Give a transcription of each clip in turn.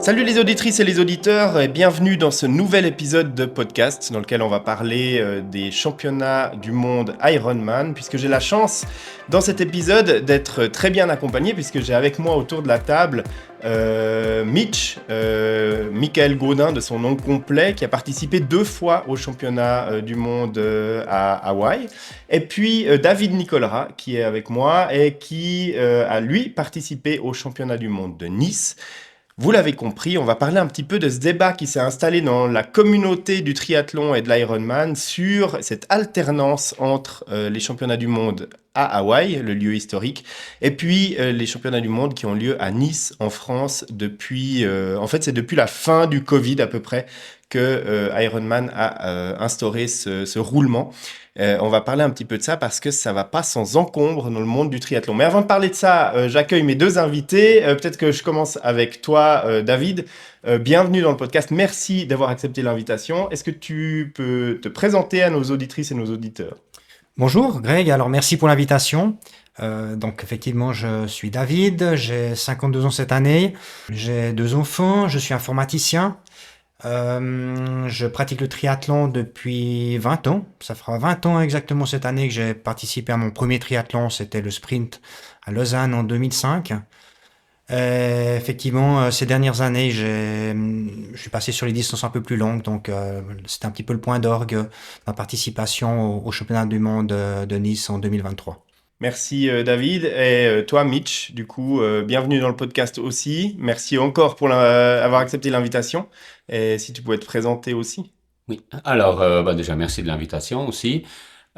Salut les auditrices et les auditeurs et bienvenue dans ce nouvel épisode de podcast dans lequel on va parler des championnats du monde Ironman puisque j'ai la chance dans cet épisode d'être très bien accompagné puisque j'ai avec moi autour de la table Mitch, Michael Gaudin de son nom complet qui a participé 2 fois au championnat du monde à Hawaï et puis David Nicolera qui est avec moi et qui a lui participé au championnat du monde de Nice. Vous l'avez compris, on va parler un petit peu de ce débat qui s'est installé dans la communauté du triathlon et de l'Ironman sur cette alternance entre les championnats du monde à Hawaï, le lieu historique, et puis les championnats du monde qui ont lieu à Nice, en France, depuis... en fait, c'est depuis la fin du Covid à peu près que Ironman a instauré ce roulement. On va parler un petit peu de ça parce que ça va pas sans encombre dans le monde du triathlon. Mais avant de parler de ça, j'accueille mes 2 invités. Peut-être que je commence avec toi, David. Bienvenue dans le podcast. Merci d'avoir accepté l'invitation. Est-ce que tu peux te présenter à nos auditrices et nos auditeurs? Bonjour Greg, alors merci pour l'invitation. Donc effectivement, je suis David, j'ai 52 ans cette année, j'ai 2 enfants, je suis informaticien. Je pratique le triathlon depuis 20 ans. Ça fera 20 ans exactement cette année que j'ai participé à mon premier triathlon, c'était le sprint à Lausanne en 2005. Effectivement, ces dernières années, je suis passé sur les distances un peu plus longues, donc c'était un petit peu le point d'orgue de ma participation au championnat du monde de Nice en 2023. Merci David. Et toi Mitch, du coup, bienvenue dans le podcast aussi. Merci encore pour avoir accepté l'invitation. Et si tu pouvais te présenter aussi. Oui, alors déjà merci de l'invitation aussi.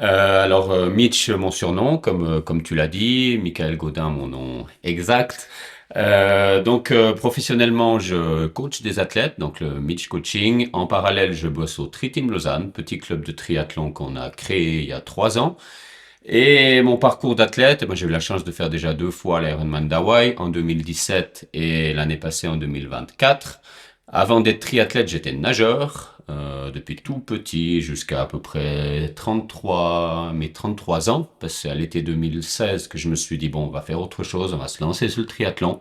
Mitch, mon surnom, comme tu l'as dit, Michael Gaudin, mon nom exact. Professionnellement, je coach des athlètes, donc le Mitch Coaching. En parallèle, je bosse au Tri-Team Lausanne, petit club de triathlon qu'on a créé il y a 3 ans. Et mon parcours d'athlète, j'ai eu la chance de faire déjà 2 fois l'Ironman d'Hawaï en 2017 et l'année passée en 2024. Avant d'être triathlète, j'étais nageur, depuis tout petit jusqu'à à peu près 33 ans, parce que c'est à l'été 2016 que je me suis dit, bon, on va faire autre chose, on va se lancer sur le triathlon.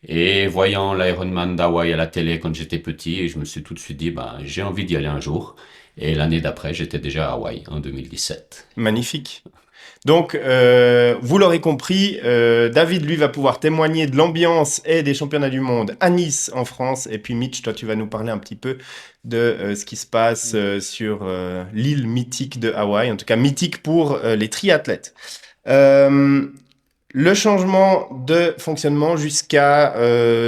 Et voyant l'Ironman d'Hawaï à la télé quand j'étais petit, je me suis tout de suite dit, j'ai envie d'y aller un jour. Et l'année d'après, j'étais déjà à Hawaï, en 2017. Magnifique. Donc, vous l'aurez compris, David, lui, va pouvoir témoigner de l'ambiance et des championnats du monde à Nice, en France. Et puis, Mitch, toi, tu vas nous parler un petit peu de ce qui se passe sur l'île mythique de Hawaï, en tout cas mythique pour les triathlètes. Le changement de fonctionnement jusqu'à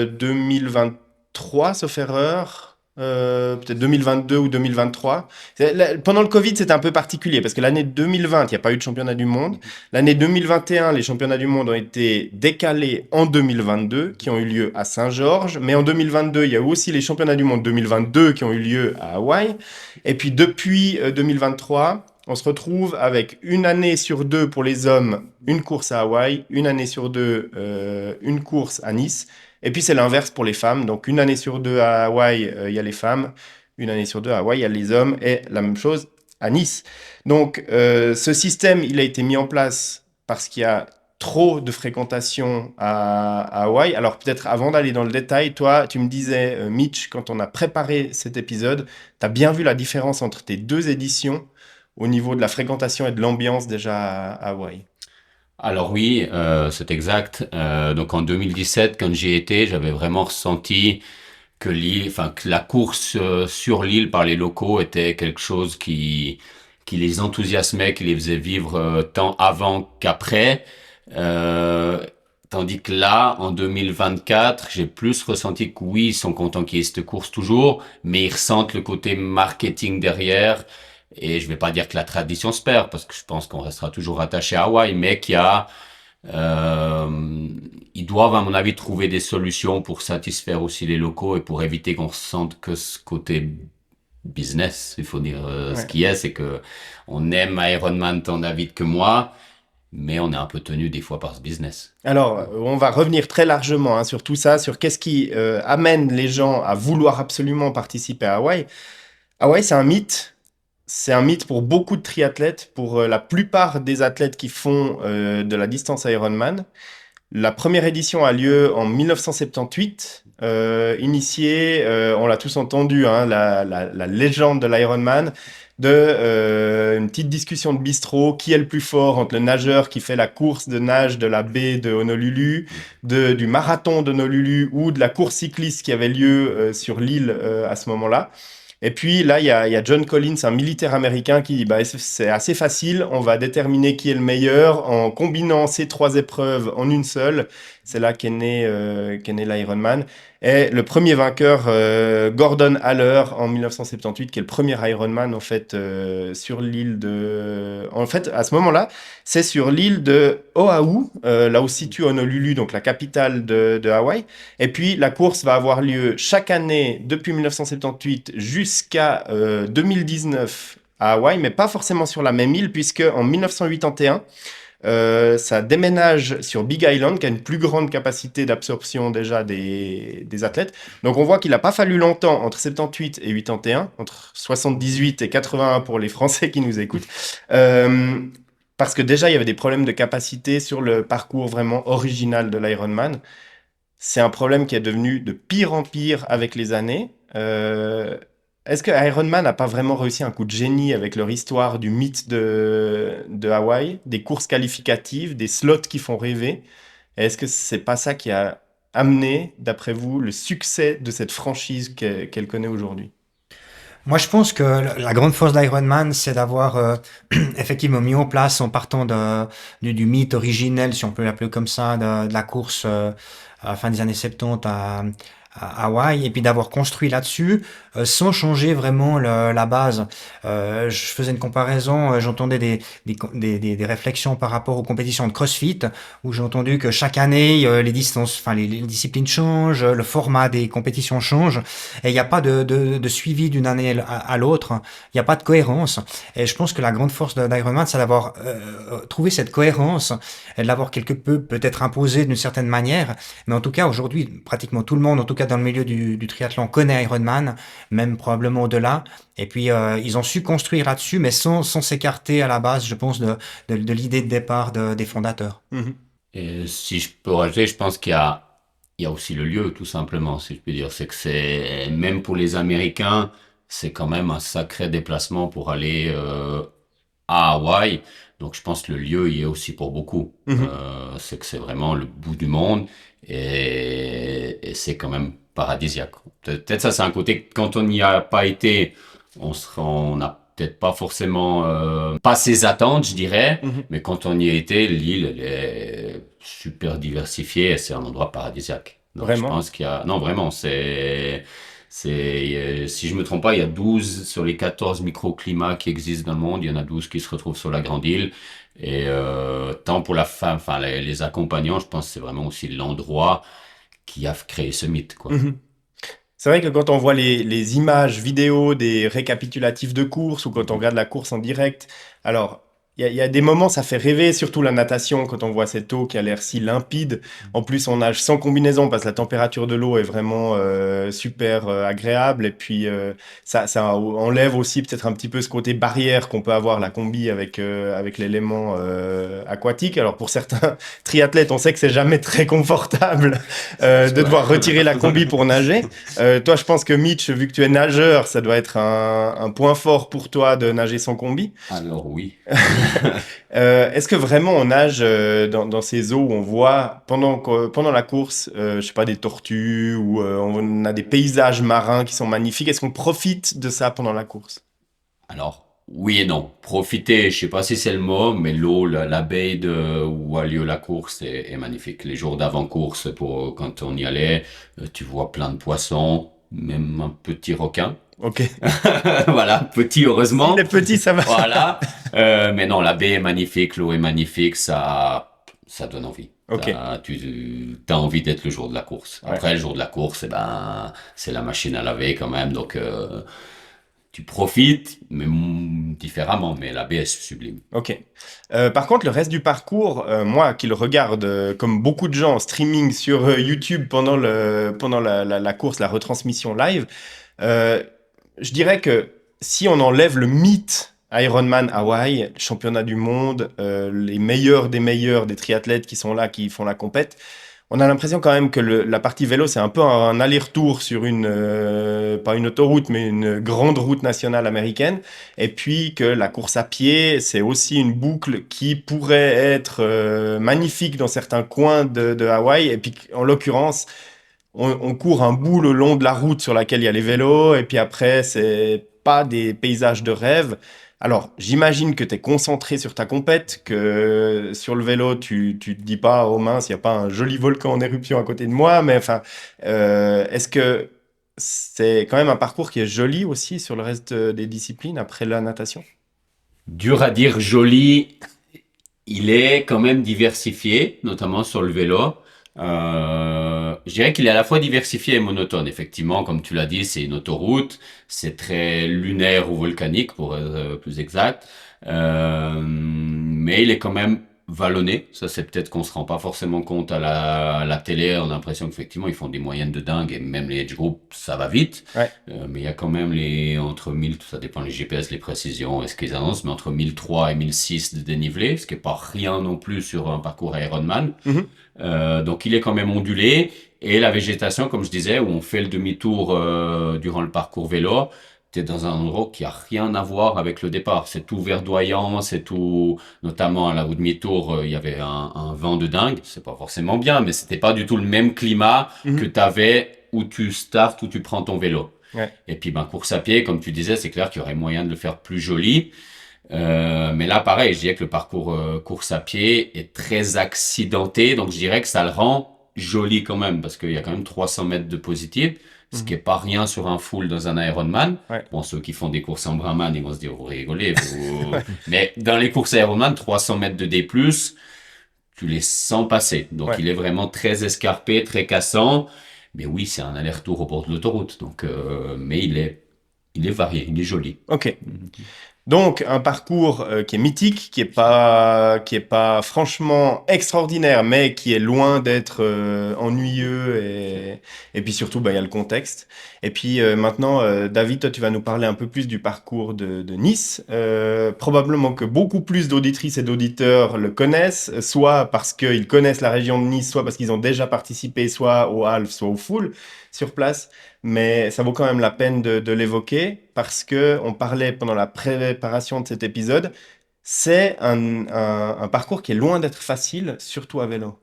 2023, sauf erreur, peut-être 2022 ou 2023. Pendant le Covid, c'était un peu particulier parce que l'année 2020, il n'y a pas eu de championnat du monde. L'année 2021, les championnats du monde ont été décalés en 2022, qui ont eu lieu à Saint-Georges. Mais en 2022, il y a eu aussi les championnats du monde 2022 qui ont eu lieu à Hawaï. Et puis depuis 2023, on se retrouve avec une année sur 2 pour les hommes, une course à Hawaï, une année sur 2, une course à Nice. Et puis c'est l'inverse pour les femmes. Donc une année sur 2 à Hawaï, il y a les femmes. Une année sur 2 à Hawaï, il y a les hommes. Et la même chose à Nice. Donc ce système, il a été mis en place parce qu'il y a trop de fréquentation à Hawaï. Alors peut-être avant d'aller dans le détail, toi, tu me disais, Mitch, quand on a préparé cet épisode, tu as bien vu la différence entre tes 2 éditions au niveau de la fréquentation et de l'ambiance déjà à Hawaï. Alors oui, c'est exact. Donc en 2017, quand j'y étais, j'avais vraiment ressenti que la course sur l'île par les locaux était quelque chose qui les enthousiasmait, qui les faisait vivre tant avant qu'après. Euh, Tandis que là, en 2024, j'ai plus ressenti que oui, ils sont contents qu'il y ait cette course toujours, mais ils ressentent le côté marketing derrière. Et je vais pas dire que la tradition se perd, parce que je pense qu'on restera toujours attaché à Hawaï, mais euh, ils doivent, à mon avis, trouver des solutions pour satisfaire aussi les locaux et pour éviter qu'on ressente que ce côté business. Il faut dire ce Ouais. qui est, c'est que on aime Ironman tant David que moi, mais on est un peu tenu des fois par ce business. Alors, on va revenir très largement sur tout ça, sur qu'est-ce qui amène les gens à vouloir absolument participer à Hawaï. Hawaï, c'est un mythe. C'est un mythe pour beaucoup de triathlètes, pour la plupart des athlètes qui font de la distance Ironman. La première édition a lieu en 1978, initiée, on l'a tous entendu, hein, la légende de l'Ironman, une petite discussion de bistrot, qui est le plus fort entre le nageur qui fait la course de nage de la baie de Honolulu, du marathon d'Honolulu ou de la course cycliste qui avait lieu sur l'île à ce moment-là. Et puis là, il y a John Collins, un militaire américain, qui dit c'est assez facile, on va déterminer qui est le meilleur en combinant ces 3 épreuves en une seule. C'est là qu'est né l'Ironman. Et le premier vainqueur, Gordon Haller, en 1978, qui est le premier Ironman, en fait, sur l'île de... En fait, à ce moment-là, c'est sur l'île de Oahu, là où se situe Honolulu, donc la capitale de Hawaï. Et puis, la course va avoir lieu chaque année depuis 1978 jusqu'à 2019 à Hawaï, mais pas forcément sur la même île, puisque en 1981, ça déménage sur Big Island, qui a une plus grande capacité d'absorption déjà des athlètes. Donc on voit qu'il n'a pas fallu longtemps, entre 78 et 81, entre 78 et 81 pour les Français qui nous écoutent, parce que déjà il y avait des problèmes de capacité sur le parcours vraiment original de l'Ironman. C'est un problème qui est devenu de pire en pire avec les années. Est-ce que Ironman n'a pas vraiment réussi un coup de génie avec leur histoire du mythe de Hawaï, des courses qualificatives, des slots qui font rêver? Et est-ce que c'est pas ça qui a amené, d'après vous, le succès de cette franchise qu'elle connaît aujourd'hui? Moi, je pense que la grande force d'Ironman, c'est d'avoir effectivement mis en place, en partant du mythe originel, si on peut l'appeler comme ça, de la course à la fin des années 70 à Hawaï, et puis d'avoir construit là-dessus sans changer vraiment la base. Je faisais une comparaison, j'entendais des réflexions par rapport aux compétitions de CrossFit, où j'ai entendu que chaque année les distances, enfin les disciplines changent, le format des compétitions change, et il n'y a pas de suivi d'une année à l'autre, il n'y a pas de cohérence. Et je pense que la grande force d'Ironman, c'est d'avoir trouvé cette cohérence, et de l'avoir quelque peu peut-être imposée d'une certaine manière. Mais en tout cas, aujourd'hui, pratiquement tout le monde, en tout cas dans le milieu du triathlon, connaît Ironman, même probablement au-delà. Et puis, ils ont su construire là-dessus, mais sans s'écarter à la base, je pense, de l'idée de départ des fondateurs. Mhm. Et si je peux rajouter, je pense il y a aussi le lieu, tout simplement, si je peux dire. C'est que c'est, même pour les Américains, c'est quand même un sacré déplacement pour aller à Hawaï. Donc je pense que le lieu y est aussi pour beaucoup. Mhm. C'est que c'est vraiment le bout du monde et c'est quand même paradisiaque. Peut-être ça, c'est un côté, quand on n'y a pas été, on n'a peut-être pas forcément pas ses attentes, je dirais, Mhm. mais quand on y a été, l'île, elle est super diversifiée et c'est un endroit paradisiaque. Donc je Vraiment? pense qu'il y a... Non, vraiment, si je me trompe pas, il y a 12 sur les 14 microclimats qui existent dans le monde, il y en a 12 qui se retrouvent sur la Grande Île. Et tant pour la femme, enfin les accompagnants, je pense que c'est vraiment aussi l'endroit qui a créé ce mythe, quoi. Mhm. C'est vrai que quand on voit les images vidéo des récapitulatifs de course ou quand on regarde la course en direct, alors il y a des moments, ça fait rêver, surtout la natation, quand on voit cette eau qui a l'air si limpide. En plus, on nage sans combinaison parce que la température de l'eau est vraiment super agréable. Et puis, ça enlève aussi peut-être un petit peu ce côté barrière qu'on peut avoir, la combi, avec l'élément aquatique. Alors, pour certains triathlètes, on sait que c'est jamais très confortable de devoir retirer la combi pour nager. Toi, je pense que Mitch, vu que tu es nageur, ça doit être un point fort pour toi de nager sans combi. Alors oui. Est-ce que vraiment on nage dans ces eaux où on voit pendant la course, je sais pas, des tortues ou on a des paysages marins qui sont magnifiques? Est-ce qu'on profite de ça pendant la course? Alors, oui et non. Profiter, je sais pas si c'est le mot, mais l'eau, la baie où a lieu la course est magnifique. Les jours d'avant-course, quand on y allait, tu vois plein de poissons, même un petit requin. Ok. Voilà, petit heureusement. Les petits, ça va. Voilà. Mais non, la baie est magnifique, l'eau est magnifique, ça donne envie. Ok. T'as envie d'être le jour de la course. Ouais. Après, le jour de la course, eh ben, c'est la machine à laver quand même, donc tu profites, mais différemment. Mais la baie est sublime. Ok. Par contre, le reste du parcours, moi qui le regarde comme beaucoup de gens en streaming sur YouTube pendant la course, la retransmission live, je dirais que si on enlève le mythe Ironman Hawaï, championnat du monde, les meilleurs des triathlètes qui sont là, qui font la compète. On a l'impression quand même que la partie vélo, c'est un peu un aller-retour sur pas une autoroute, mais une grande route nationale américaine. Et puis que la course à pied, c'est aussi une boucle qui pourrait être magnifique dans certains coins de Hawaï. Et puis, en l'occurrence, on court un bout le long de la route sur laquelle il y a les vélos. Et puis après, c'est pas des paysages de rêve. Alors, j'imagine que tu es concentré sur ta compète, que sur le vélo, tu te dis pas, oh mince, il n'y a pas un joli volcan en éruption à côté de moi, mais enfin, est-ce que c'est quand même un parcours qui est joli aussi sur le reste des disciplines après la natation? Dur à dire joli, il est quand même diversifié, notamment sur le vélo. Je dirais qu'il est à la fois diversifié et monotone. Effectivement, comme tu l'as dit, c'est une autoroute, c'est très lunaire ou volcanique pour être plus exact. Mais il est quand même vallonné. Ça, c'est peut-être qu'on se rend pas forcément compte à la télé. On a l'impression qu'effectivement, ils font des moyennes de dingue et même les age groups, ça va vite. Ouais. Mais il y a quand même entre 1000, ça dépend les GPS, les précisions, est-ce qu'ils annoncent, mais entre 1003 et 1006 de dénivelé, ce qui est pas rien non plus sur un parcours Ironman. Mhm. Donc il est quand même ondulé et la végétation, comme je disais, où on fait le demi-tour durant le parcours vélo, t'es dans un endroit qui a rien à voir avec le départ. C'est tout verdoyant, c'est tout, notamment à la demi-tour, il y avait un vent de dingue. C'est pas forcément bien, mais c'était pas du tout le même climat que t'avais où tu startes, où tu prends ton vélo. Ouais. Et puis course à pied, comme tu disais, c'est clair qu'il y aurait moyen de le faire plus joli. Mais là, pareil, je dirais que le parcours course à pied est très accidenté, donc je dirais que ça le rend joli quand même, parce qu'il y a quand même 300 mètres de positif, ce qui est pas rien sur un full dans un Ironman. Ouais. Bon, ceux qui font des courses en Brahman, ils vont se dire, vous rigolez, mais dans les courses Ironman, 300 mètres de D+, tu les sens passer. Donc, Ouais. il est vraiment très escarpé, très cassant. Mais oui, c'est un aller-retour au bord de l'autoroute. Donc, mais il est varié, il est joli. Ok. Donc, un parcours qui est mythique, qui est pas franchement extraordinaire, mais qui est loin d'être ennuyeux et puis surtout, bah, il y a le contexte. Et puis maintenant, David, toi, tu vas nous parler un peu plus du parcours de Nice. Probablement que beaucoup plus d'auditrices et d'auditeurs le connaissent, soit parce qu'ils connaissent la région de Nice, soit parce qu'ils ont déjà participé, soit au half, soit au full sur place. Mais ça vaut quand même la peine de l'évoquer parce que on parlait pendant la préparation de cet épisode. C'est un parcours qui est loin d'être facile, surtout à vélo.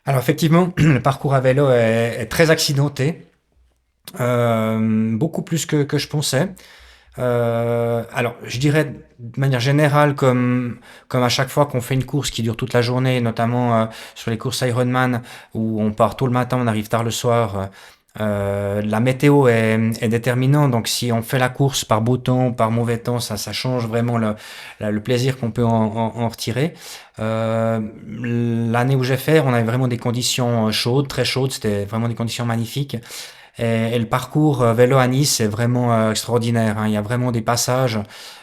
Alors effectivement, le parcours à vélo est très accidenté, beaucoup plus que je pensais. Alors, je dirais de manière générale, comme à chaque fois qu'on fait une course qui dure toute la journée, notamment sur les courses Ironman, où on part tôt le matin, on arrive tard le soir, la météo est déterminante. Donc, si on fait la course par beau temps, par mauvais temps, ça change vraiment le plaisir qu'on peut en retirer. L'année où j'ai fait, on avait vraiment des conditions chaudes, très chaudes. C'était vraiment des conditions magnifiques. Et le parcours vélo à Nice est vraiment extraordinaire, hein. Il y a vraiment des passages,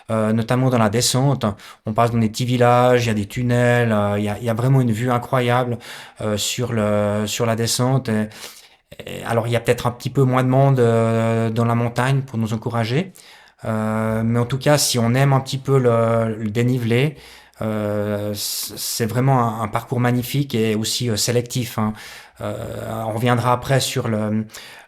notamment dans la descente. On passe dans des petits villages, il y a des tunnels, il y a vraiment une vue incroyable sur la descente. Alors il y a peut-être un petit peu moins de monde dans la montagne pour nous encourager, mais en tout cas, si on aime un petit peu le dénivelé, c'est vraiment un parcours magnifique et aussi sélectif, hein. On reviendra après sur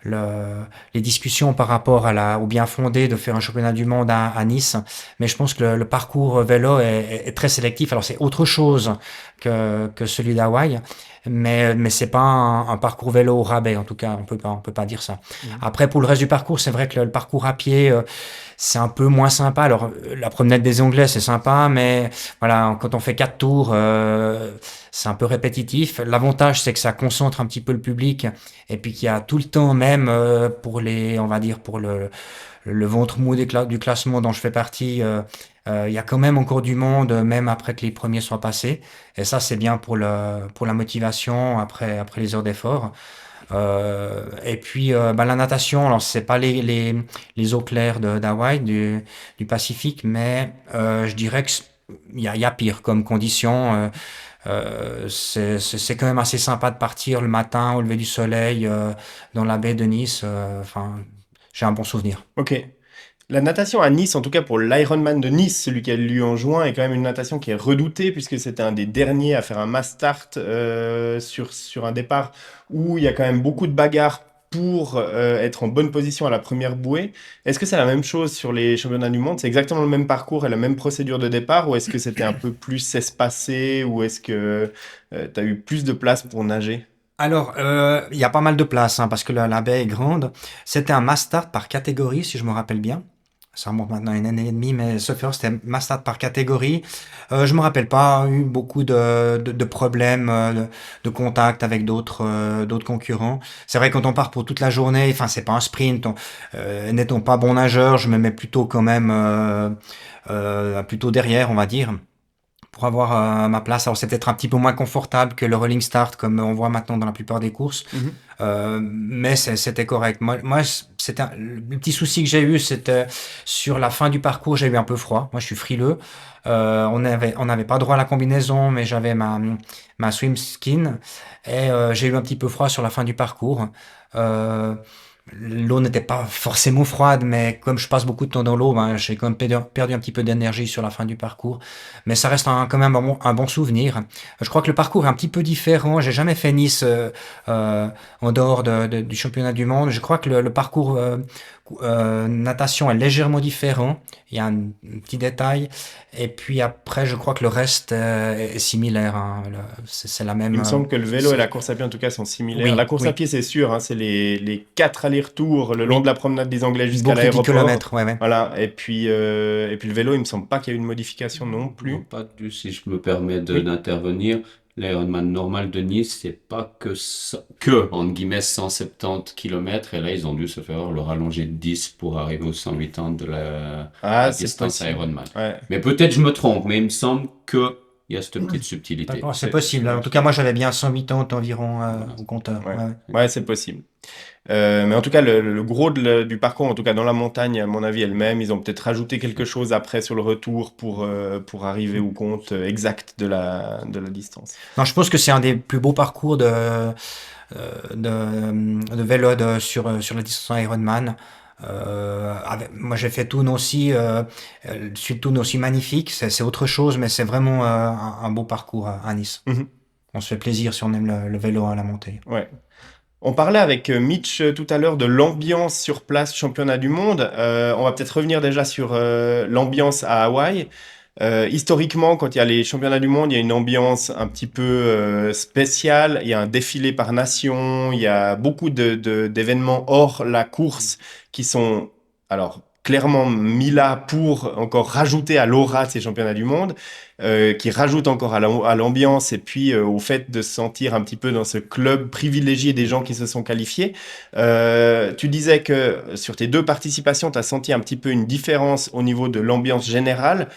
les discussions par rapport au bien fondé de faire un championnat du monde à Nice, mais je pense que le parcours vélo est très sélectif. Alors c'est autre chose que celui d'Hawaï, mais c'est pas un parcours vélo au rabais, en tout cas, on peut pas dire ça. Après, pour le reste du parcours, c'est vrai que le parcours à pied, c'est un peu moins sympa. Alors, la promenade des Anglais, c'est sympa, mais voilà, quand on fait 4 tours, c'est un peu répétitif. L'avantage, c'est que ça concentre un petit peu le public, et puis qu'il y a tout le temps, même pour on va dire, pour le ventre mou du classement dont je fais partie, il y a quand même encore du monde, même après que les premiers soient passés. Et ça, c'est bien pour la motivation après les heures d'effort. Et puis la natation, alors c'est pas les eaux claires d'Hawaï, du Pacifique, mais je dirais que il y a pire comme condition. C'est quand même assez sympa de partir le matin au lever du soleil dans la baie de Nice. Enfin, j'ai un bon souvenir. Ok. La natation à Nice, en tout cas pour l'Ironman de Nice, celui qui a eu lieu en juin, est quand même une natation qui est redoutée puisque c'était un des derniers à faire un mass start sur un départ où il y a quand même beaucoup de bagarres pour être en bonne position à la première bouée. Est-ce que c'est la même chose sur les championnats du monde? C'est exactement le même parcours et la même procédure de départ ou est-ce que c'était un peu plus espacé ou est-ce que tu as eu plus de place pour nager? Alors, il y a pas mal de place, hein, parce que la baie est grande. C'était un mass start par catégorie, si je me rappelle bien. Ça remonte maintenant à une année et demie, mais sauf erreur, c'était mass start par catégorie. Je me rappelle pas, eu beaucoup de problèmes, de contact avec d'autres concurrents. C'est vrai, quand on part pour toute la journée, enfin, c'est pas un sprint. N'étant pas bon nageur, je me mets plutôt quand même plutôt derrière, on va dire, pour avoir ma place. Alors c'est peut-être un petit peu moins confortable que le rolling start comme on voit maintenant dans la plupart des courses, Mhm. mais c'était correct. Moi le petit souci que j'ai eu, c'était sur la fin du parcours, j'ai eu un peu froid. Moi, je suis frileux. On n'avait pas droit à la combinaison, mais j'avais ma swim skin et j'ai eu un petit peu froid sur la fin du parcours. Euh, L'eau n'était pas forcément froide, mais comme je passe beaucoup de temps dans l'eau, ben, j'ai quand même perdu un petit peu d'énergie sur la fin du parcours. Mais ça reste quand même un bon souvenir. Je crois que le parcours est un petit peu différent. J'ai jamais fait Nice en dehors du championnat du monde. Je crois que le parcours natation est légèrement différent. Il y a un petit détail. Et puis après, je crois que le reste est similaire, hein. C'est la Il même. me semble que le vélo et la course à pied, en tout cas, sont similaires. La Oui, course à oui. pied, c'est sûr, hein, c'est les 4 allers-retours le long de Oui. la promenade des Anglais Une jusqu'à boucle de 10 l'aéroport. kilomètres, ouais, ouais. Voilà. Et puis le vélo, il me semble pas qu'il y ait eu une modification non Non, plus. pas du, si je me permets Oui. d'intervenir. L'Ironman normal de Nice, c'est pas que, entre guillemets, 170 km. Et là, ils ont dû se faire le rallonger de 10 pour arriver aux 180 de Ah, la c'est distance possible. Ironman. Ouais. Mais peut-être je me trompe, mais il me semble que il y a cette petite subtilité. D'accord, c'est C'est, possible. En tout cas, moi, j'avais bien 180 environ Voilà. au compteur. ouais. Ouais, ouais. Ouais, c'est possible. Mais en tout cas, le gros du parcours, en tout cas dans la montagne, à mon avis, est le même. Ils ont peut-être rajouté quelque chose après sur le retour pour arriver au compte exact de la distance. Non, je pense que c'est un des plus beaux parcours de vélo sur la distance Ironman. Moi, j'ai fait Toon aussi, suite Toon aussi magnifique. C'est autre chose, mais c'est vraiment un beau parcours à Nice. Mhm. On se fait plaisir si on aime le vélo à la montée. Ouais. On parlait avec Mitch tout à l'heure de l'ambiance sur place championnat du monde. On va peut-être revenir déjà sur l'ambiance à Hawaï. Historiquement, quand il y a les championnats du monde, il y a une ambiance un petit peu spéciale. Il y a un défilé par nation. Il y a beaucoup d'événements hors la course qui sont alors clairement mis là pour encore rajouter à l'aura de ces championnats du monde, qui rajoutent encore à l'ambiance et puis au fait de se sentir un petit peu dans ce club privilégié des gens qui se sont qualifiés. Tu disais que sur tes 2 participations, tu as senti un petit peu une différence au niveau de l'ambiance générale.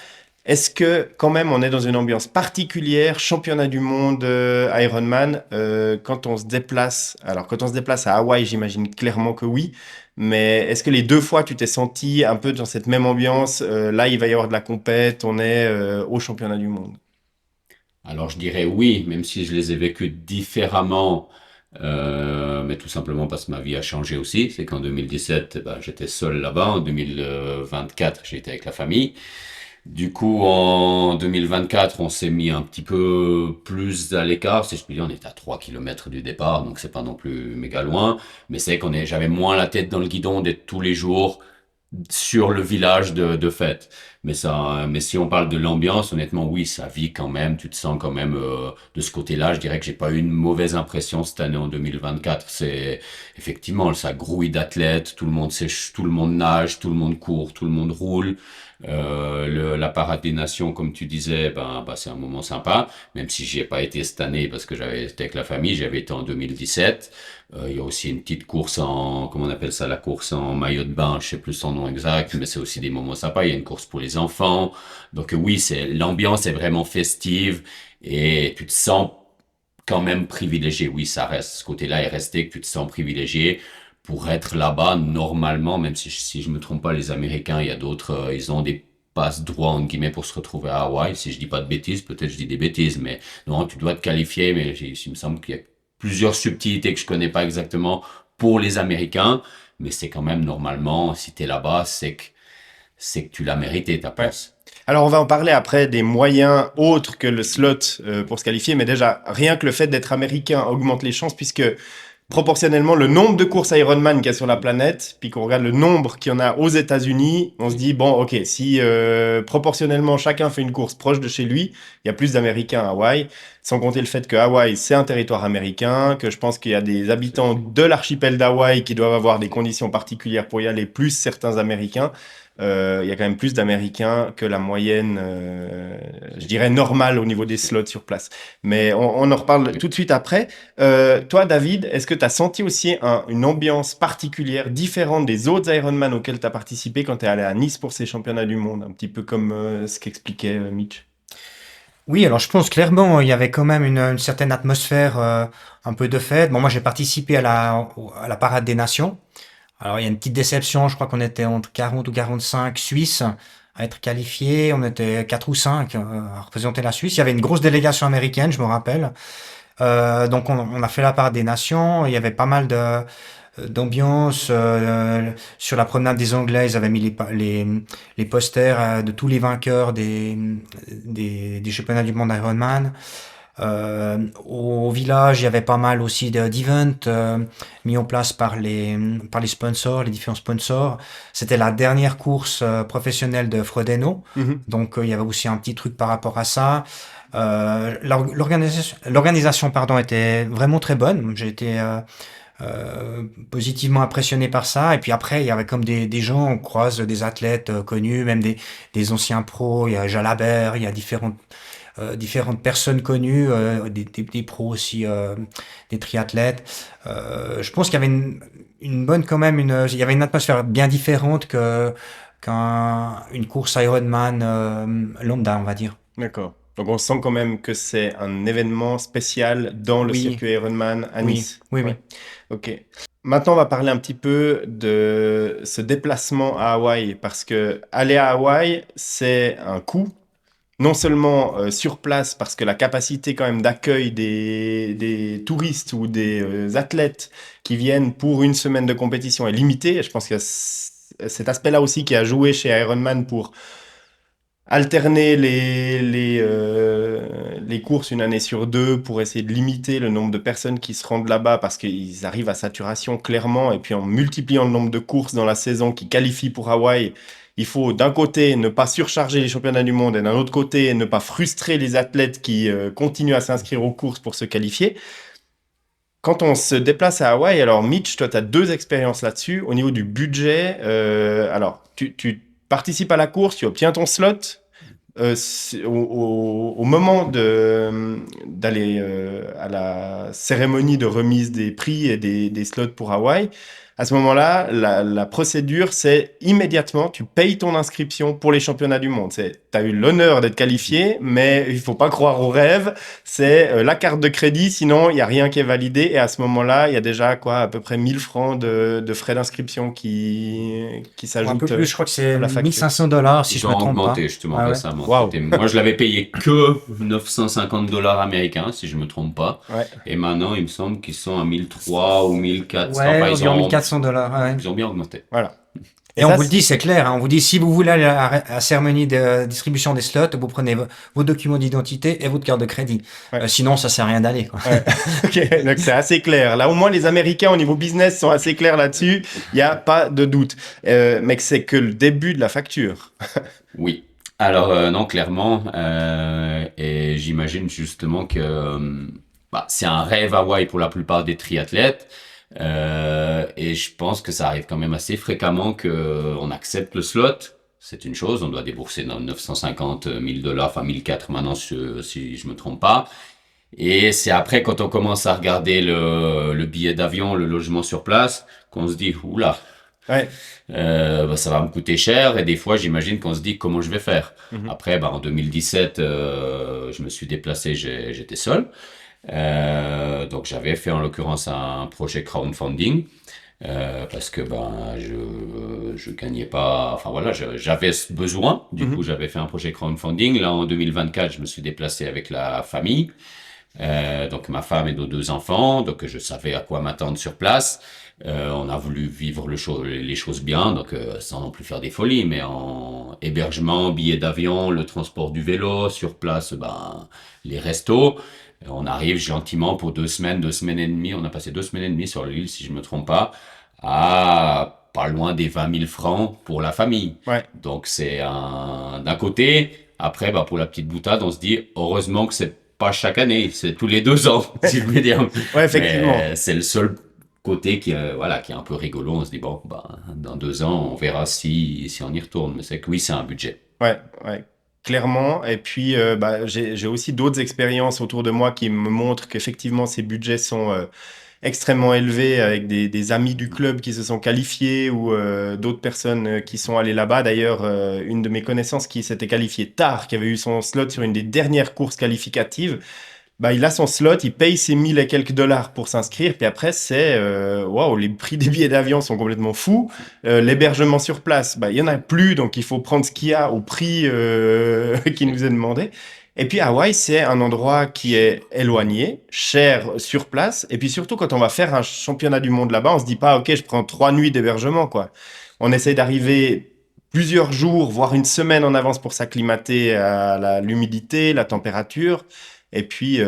Est-ce que quand même on est dans une ambiance particulière, championnat du monde Ironman, quand on se déplace, alors quand on se déplace à Hawaï, j'imagine clairement que oui, mais est-ce que les 2 fois tu t'es senti un peu dans cette même ambiance, là il va y avoir de la compète, on est au championnat du monde. Alors je dirais oui, même si je les ai vécus différemment, mais tout simplement parce que ma vie a changé aussi. C'est qu'en 2017, ben, j'étais seul là-bas. En 2024, j'étais avec la famille. Du coup, en 2024, on s'est mis un petit peu plus à l'écart. Si je puis dire, on était à 3 kilomètres du départ, donc c'est pas non plus méga loin. Mais c'est j'avais moins la tête dans le guidon d'être tous les jours sur le village de fête. Mais si on parle de l'ambiance, honnêtement, oui, ça vit quand même. Tu te sens quand même de ce côté-là. Je dirais que j'ai pas eu une mauvaise impression cette année en 2024. C'est effectivement, ça grouille d'athlètes. Tout le monde sèche, tout le monde nage, tout le monde court, tout le monde roule. La parade des nations, comme tu disais, ben, c'est un moment sympa. Même si j'y ai pas été cette année parce que j'avais été avec la famille, j'avais été en 2017. Il y a aussi une petite course comment on appelle ça, la course en maillot de bain, je sais plus son nom exact, mais c'est aussi des moments sympas. Il y a une course pour les enfants. Donc oui, l'ambiance est vraiment festive et tu te sens quand même privilégié. Oui, ça reste, ce côté-là est resté, que tu te sens privilégié pour être là-bas normalement, même si je me trompe pas, les Américains, il y a d'autres, ils ont des passe droit entre guillemets pour se retrouver à Hawaï. Si je dis pas de bêtises, peut-être je dis des bêtises, mais non, tu dois te qualifier. Mais il me semble qu'il y a plusieurs subtilités que je connais pas exactement pour les Américains, mais c'est quand même normalement, si t'es là-bas, c'est que c'est que tu l'as mérité ta place. Alors, on va en parler après des moyens autres que le slot pour se qualifier, mais déjà, rien que le fait d'être américain augmente les chances puisque proportionnellement, le nombre de courses Ironman qu'il y a sur la planète, puis qu'on regarde le nombre qu'il y en a aux États-Unis, on se dit, bon, ok, si proportionnellement chacun fait une course proche de chez lui, il y a plus d'Américains à Hawaï, sans compter le fait que Hawaï, c'est un territoire américain, que je pense qu'il y a des habitants de l'archipel d'Hawaï qui doivent avoir des conditions particulières pour y aller, plus certains Américains. Il y a quand même plus d'Américains que la moyenne, je dirais, normale au niveau des slots sur place. Mais on en reparle tout de suite après. Toi, David, est-ce que tu as senti aussi une ambiance particulière, différente des autres Ironman auxquels tu as participé quand tu es allé à Nice pour ces championnats du monde? Un petit peu comme ce qu'expliquait Mitch. Oui, alors je pense clairement, il y avait quand même une certaine atmosphère, un peu de fête. Bon, moi j'ai participé à la Parade des Nations. Alors il y a une petite déception, je crois qu'on était entre 40 ou 45 Suisses à être qualifiés. On était 4 ou 5 à représenter la Suisse. Il y avait une grosse délégation américaine, je me rappelle. Donc on a fait la Parade des Nations. Il y avait pas mal d'ambiance sur la promenade des Anglais. Ils avaient mis les posters de tous les vainqueurs des championnats du monde Ironman. Au village, il y avait pas mal aussi d'events mis en place par les sponsors, les différents sponsors. C'était la dernière course professionnelle de Frodeno, donc il y avait aussi un petit truc par rapport à ça. L'organisation, pardon, était vraiment très bonne. J'ai été positivement impressionné par ça. Et puis après, il y avait comme des gens, on croise des athlètes connus, même des anciens pros. Il y a Jalabert, il y a différentes personnes connues, des pros aussi, des triathlètes. Je pense qu'il y avait une bonne quand même, il y avait une atmosphère bien différente qu'une course Ironman lambda, on va dire. D'accord. Donc on sent quand même que c'est un événement spécial dans le circuit Ironman à Nice. Oui. Ok. Maintenant, on va parler un petit peu de ce déplacement à Hawaï, parce que aller à Hawaï, c'est un coût. Non seulement sur place, parce que la capacité quand même d'accueil des touristes ou des athlètes qui viennent pour une semaine de compétition est limitée. Et je pense qu'il y a cet aspect-là aussi qui a joué chez Ironman pour alterner les courses une année sur deux pour essayer de limiter le nombre de personnes qui se rendent là-bas parce qu'ils arrivent à saturation clairement. Et puis en multipliant le nombre de courses dans la saison qui qualifient pour Hawaï, il faut d'un côté ne pas surcharger les championnats du monde et d'un autre côté ne pas frustrer les athlètes qui continuent à s'inscrire aux courses pour se qualifier. Quand on se déplace à Hawaï, alors Mitch, toi tu as 2 expériences là-dessus. Au niveau du budget, alors tu participes à la course, tu obtiens ton slot. Au moment d'aller à la cérémonie de remise des prix et des slots pour Hawaï, à ce moment-là, la procédure, c'est immédiatement, tu payes ton inscription pour les championnats du monde. Tu as eu l'honneur d'être qualifié, mais il faut pas croire au rêve. C'est la carte de crédit, sinon il n'y a rien qui est validé. Et à ce moment-là, il y a déjà à peu près 1000 francs de frais d'inscription qui s'ajoutent. Un peu plus, je crois que c'est la facture. $1 500 si je me trompe pas. Augmenté justement récemment. Wow. Moi, je l'avais payé que $950 américains, si je me trompe pas. Ouais. Et maintenant, il me semble qu'ils sont à 1300 ou 1400. Ouais, Enfin, environ $1 400. Ouais. Ils ont bien augmenté. Voilà. Et on vous le dit, c'est clair, hein, on vous dit, si vous voulez aller à la cérémonie de distribution des slots, vous prenez vos documents d'identité et votre carte de crédit. Ouais. Sinon, ça sert à rien d'aller, quoi. Ouais. Ok, donc c'est assez clair. Là, au moins, les Américains, au niveau business, sont assez clairs là-dessus. Il n'y a pas de doute. Mais que c'est que le début de la facture. Oui. Alors, non, clairement. Et j'imagine justement que c'est un rêve Hawaï pour la plupart des triathlètes. Et je pense que ça arrive quand même assez fréquemment que on accepte le slot. C'est une chose, on doit débourser 950 $1,000, enfin 1,400 maintenant si je me trompe pas. Et c'est après quand on commence à regarder le billet d'avion, le logement sur place, qu'on se dit oula. Ouais. Ça va me coûter cher et des fois j'imagine qu'on se dit comment je vais faire. Après en 2017 je me suis déplacé, j'étais seul. Donc j'avais fait en l'occurrence un projet crowdfunding parce que je gagnais pas, enfin voilà, j'avais ce besoin, du coup j'avais fait un projet crowdfunding. Là en 2024 je me suis déplacé avec la famille Donc ma femme et nos 2 enfants, donc je savais à quoi m'attendre sur place. On a voulu vivre les choses bien, donc sans non plus faire des folies, mais en hébergement, billets d'avion, le transport du vélo, sur place, ben, les restos. On arrive gentiment pour 2 semaines, 2 semaines et demie. On a passé 2 semaines et demie sur l'île, si je me trompe à pas loin des 20 000 francs pour la famille. Ouais, Donc d'un côté. Après, bah, pour la petite boutade, on se dit, heureusement que c'est pas chaque année, c'est tous les 2 ans, si je veux dire. ouais, effectivement. Mais c'est le seul côté qui est un peu rigolo. On se dit, bon, bah, dans 2 ans, on verra si on y retourne. Mais c'est que oui, c'est un budget. Ouais, ouais, clairement. Et puis, bah, j'ai aussi d'autres expériences autour de moi qui me montrent qu'effectivement, ces budgets sont extrêmement élevés avec des amis du club qui se sont qualifiés ou d'autres personnes qui sont allées là-bas. D'ailleurs, une de mes connaissances qui s'était qualifiée tard, qui avait eu son slot sur une des dernières courses qualificatives, bah, il a son slot, il paye ses 1000 et quelques dollars pour s'inscrire, puis après, c'est waouh, les prix des billets d'avion sont complètement fous. L'hébergement sur place, bah, il y en a plus, donc il faut prendre ce qu'il y a au prix qui nous est demandé. Et puis Hawaï, c'est un endroit qui est éloigné, cher sur place, et puis surtout quand on va faire un championnat du monde là-bas, on se dit pas, ok, je prends 3 nuits d'hébergement, quoi. On essaye d'arriver plusieurs jours, voire une semaine en avance pour s'acclimater à l'humidité, la température. Et puis,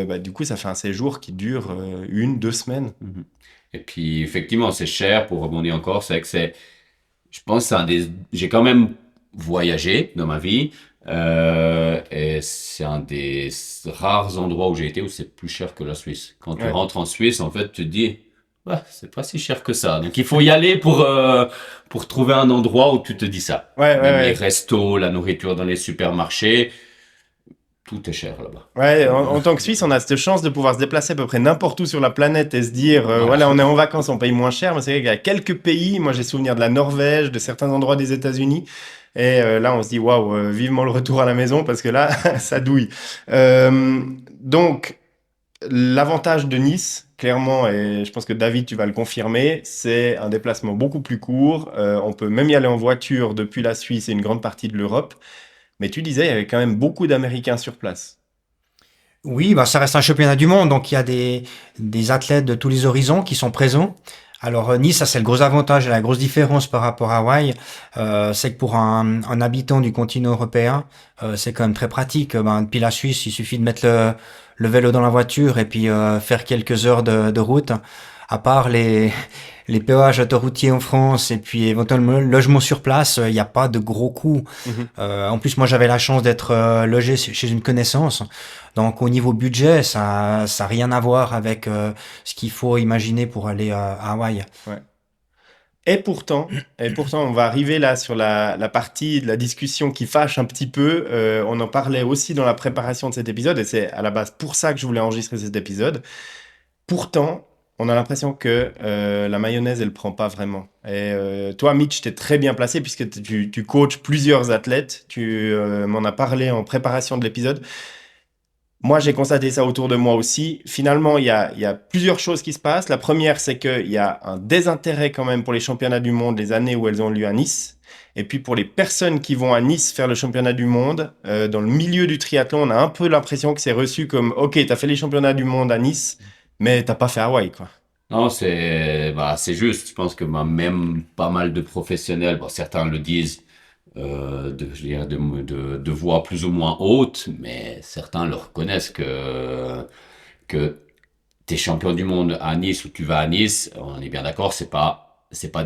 bah, du coup, ça fait un séjour qui dure 1, 2 semaines. Mhm. Et puis, effectivement, c'est cher pour rebondir encore. C'est vrai que je pense que j'ai quand même voyagé dans ma vie. Et c'est un des rares endroits où j'ai été où c'est plus cher que la Suisse. Quand tu Ouais, rentres en Suisse, en fait, tu te dis, ouais, c'est pas si cher que ça. Donc, il faut y aller pour trouver un endroit où tu te dis ça. ouais, ouais, Même les ouais. restos, la nourriture dans les supermarchés, tout est cher là-bas. Ouais, en tant que Suisse, on a cette chance de pouvoir se déplacer à peu près n'importe où sur la planète et se dire, Voilà. voilà, on est en vacances, on paye moins cher. Mais c'est vrai qu'il y a quelques pays, moi j'ai souvenir de la Norvège, de certains endroits des États-Unis. Et là, on se dit, waouh, vivement le retour à la maison parce que là, ça douille. Donc, l'avantage de Nice, clairement, et je pense que David, tu vas le confirmer, c'est un déplacement beaucoup plus court. On peut même y aller en voiture depuis la Suisse et une grande partie de l'Europe. Mais tu disais, il y avait quand même beaucoup d'Américains sur place. Oui, bah, ça reste un championnat du monde, donc il y a des athlètes de tous les horizons qui sont présents. Alors Nice, ça c'est le gros avantage et la grosse différence par rapport à Hawaï, c'est que pour un habitant du continent européen, c'est quand même très pratique. Ben, depuis la Suisse, il suffit de mettre le vélo dans la voiture et puis faire quelques heures de route. À part les péages autoroutiers en France et puis éventuellement le logement sur place, il n'y a pas de gros coûts. Mhm. En plus, moi, j'avais la chance d'être logé chez une connaissance. Donc, au niveau budget, ça a rien à voir avec ce qu'il faut imaginer pour aller à Hawaï. Ouais. Et pourtant, on va arriver là sur la partie de la discussion qui fâche un petit peu. On en parlait aussi dans la préparation de cet épisode, et c'est à la base pour ça que je voulais enregistrer cet épisode. Pourtant, on a l'impression que la mayonnaise, elle prend pas vraiment. Et toi, Mitch, t'es très bien placé puisque tu coaches plusieurs athlètes. Tu m'en as parlé en préparation de l'épisode. Moi, j'ai constaté ça autour de moi aussi. Finalement, il y a plusieurs choses qui se passent. La première, c'est qu'il y a un désintérêt quand même pour les championnats du monde, les années où elles ont lieu à Nice. Et puis pour les personnes qui vont à Nice faire le championnat du monde, dans le milieu du triathlon, on a un peu l'impression que c'est reçu comme, OK, t'as fait les championnats du monde à Nice, mais t'as pas fait Hawaï, quoi. Non, c'est juste. Je pense que même pas mal de professionnels, bon, certains le disent je dirais de voix plus ou moins haute, mais certains le reconnaissent que t'es champion du monde à Nice ou tu vas à Nice. On est bien d'accord, c'est pas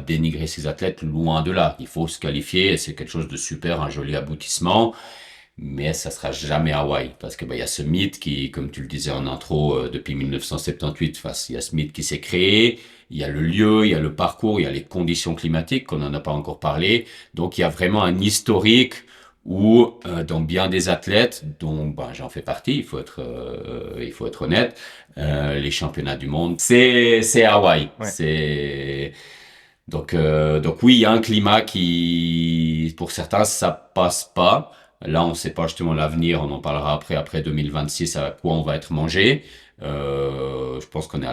dénigrer ces athlètes, loin de là. Il faut se qualifier, et c'est quelque chose de super, un joli aboutissement. Mais ça sera jamais Hawaï, parce que bah, il y a ce mythe qui, comme tu le disais en intro, depuis 1978, enfin, il y a ce mythe qui s'est créé, il y a le lieu, il y a le parcours, il y a les conditions climatiques qu'on n'en a pas encore parlé. Donc il y a vraiment un historique où dans bien des athlètes, dont ben, j'en fais partie, il faut être honnête, les championnats du monde, c'est Hawaï, Ouais. c'est donc oui, il y a un climat qui, pour certains, ça passe pas. Là, on ne sait pas justement l'avenir, on en parlera après 2026, à quoi on va être mangé. Je pense qu'on est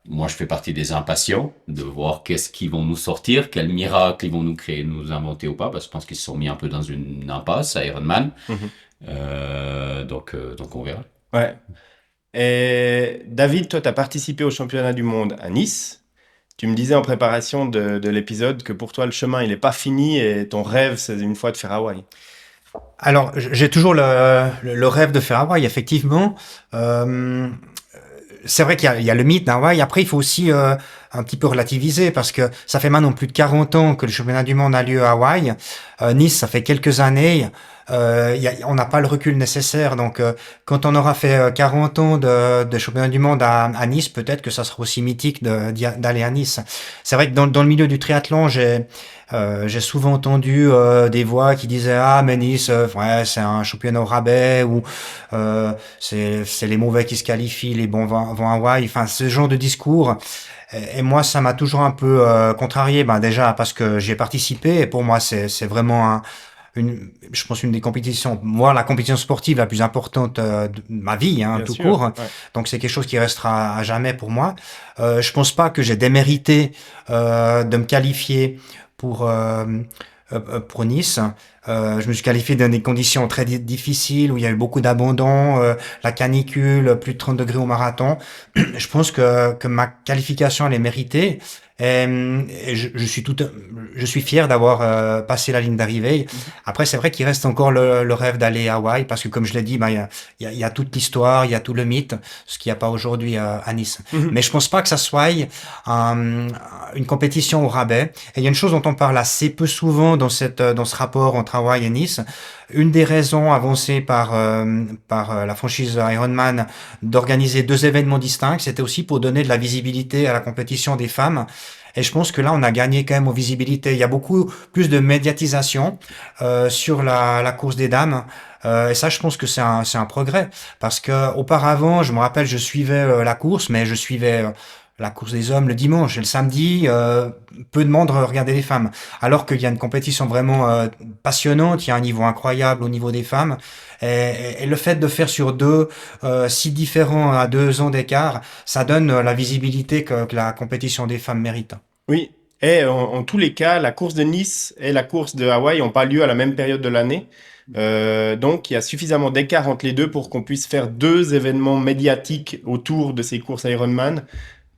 moi, je fais partie des impatients de voir qu'est-ce qu'ils vont nous sortir, quel miracle ils vont nous créer, nous inventer ou pas, parce que je pense qu'ils se sont mis un peu dans une impasse à Ironman. Mhm. Donc on verra. Ouais. Et David, toi, tu as participé au championnat du monde à Nice. Tu me disais en préparation de l'épisode que pour toi, le chemin, il n'est pas fini et ton rêve, c'est une fois de faire Hawaï. Alors, j'ai toujours le rêve de faire Hawaï, effectivement. Euh, c'est vrai qu'il y a le mythe d'Hawaï. Après, il faut aussi un petit peu relativiser parce que ça fait maintenant plus de 40 ans que le championnat du monde a lieu à Hawaï. Nice, ça fait quelques années. On n'a pas le recul nécessaire. Donc, quand on aura fait 40 ans de championnat du monde à Nice, peut-être que ça sera aussi mythique d'aller à Nice. C'est vrai que dans le milieu du triathlon, j'ai souvent entendu des voix qui disaient ah mais Nice ouais c'est un championnat au rabais ou c'est les mauvais qui se qualifient, les bons vont à Hawaï. Enfin ce genre de discours. Et moi ça m'a toujours un peu contrarié. Ben déjà parce que j'y ai participé et pour moi c'est vraiment je pense une des compétitions, moi la compétition sportive la plus importante de ma vie, hein, Bien tout sûr, court. ouais. Donc c'est quelque chose qui restera à jamais pour moi. Je pense pas que j'ai démérité de me qualifier pour euh, pour Nice. Je me suis qualifié dans des conditions très difficiles où il y a eu beaucoup d'abandon, la canicule, plus de 30 degrés au marathon. Je pense que ma qualification elle est méritée. Et je suis fier d'avoir passé la ligne d'arrivée. Mhm. Après, c'est vrai qu'il reste encore le rêve d'aller à Hawaï parce que, comme je l'ai dit, ben, il y a toute l'histoire, il y a tout le mythe, ce qu'il n'y a pas aujourd'hui à Nice. Mhm. Mais je pense pas que ça soit une compétition au rabais. Et il y a une chose dont on parle assez peu souvent dans ce rapport entre Hawaï et Nice. Une des raisons avancées par la franchise Ironman d'organiser deux événements distincts, c'était aussi pour donner de la visibilité à la compétition des femmes. Et je pense que là, on a gagné quand même en visibilité. Il y a beaucoup plus de médiatisation sur la course des dames. Et ça, je pense que c'est un progrès. Parce que auparavant, je me rappelle, je suivais la course, mais je suivais la course des hommes le dimanche et le samedi, peu de monde regardait les femmes. Alors qu'il y a une compétition vraiment passionnante, il y a un niveau incroyable au niveau des femmes. Et le fait de faire sur deux sites différents à 2 ans d'écart, ça donne la visibilité que la compétition des femmes mérite. Oui, et en tous les cas, la course de Nice et la course de Hawaï n'ont pas lieu à la même période de l'année. Donc, il y a suffisamment d'écart entre les deux pour qu'on puisse faire deux événements médiatiques autour de ces courses Ironman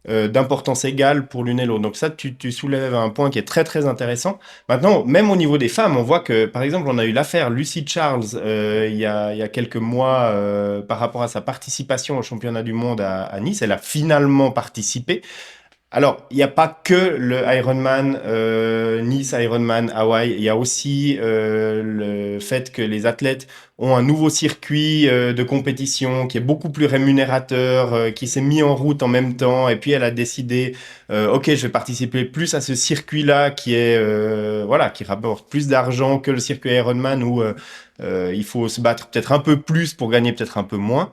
d'importance égale pour l'une et l'autre. Donc ça, tu soulèves un point qui est très très intéressant. Maintenant, même au niveau des femmes, on voit que, par exemple, on a eu l'affaire Lucy Charles il y a quelques mois par rapport à sa participation au championnat du monde à Nice. Elle a finalement participé. Alors, il n'y a pas que le Ironman Nice, Ironman Hawaï. Il y a aussi le fait que les athlètes ont un nouveau circuit de compétition qui est beaucoup plus rémunérateur, qui s'est mis en route en même temps. Et puis, elle a décidé, OK, je vais participer plus à ce circuit-là qui est, voilà, qui rapporte plus d'argent que le circuit Ironman où il faut se battre peut-être un peu plus pour gagner peut-être un peu moins.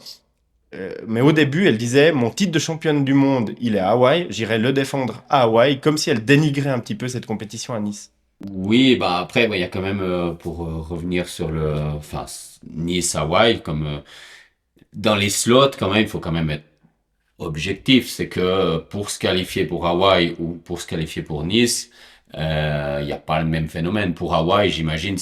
Mais au début, elle disait, mon titre de championne du monde, il est à Hawaï, j'irai le défendre à Hawaï, comme si elle dénigrait un petit peu cette compétition à Nice. Oui, bah après, il y a quand même, pour revenir sur enfin, Nice, Hawaï, comme dans les slots, quand même, il faut quand même être objectif. C'est que pour se qualifier pour Hawaï ou pour se qualifier pour Nice, il n'y a pas le même phénomène. Pour Hawaï, j'imagine,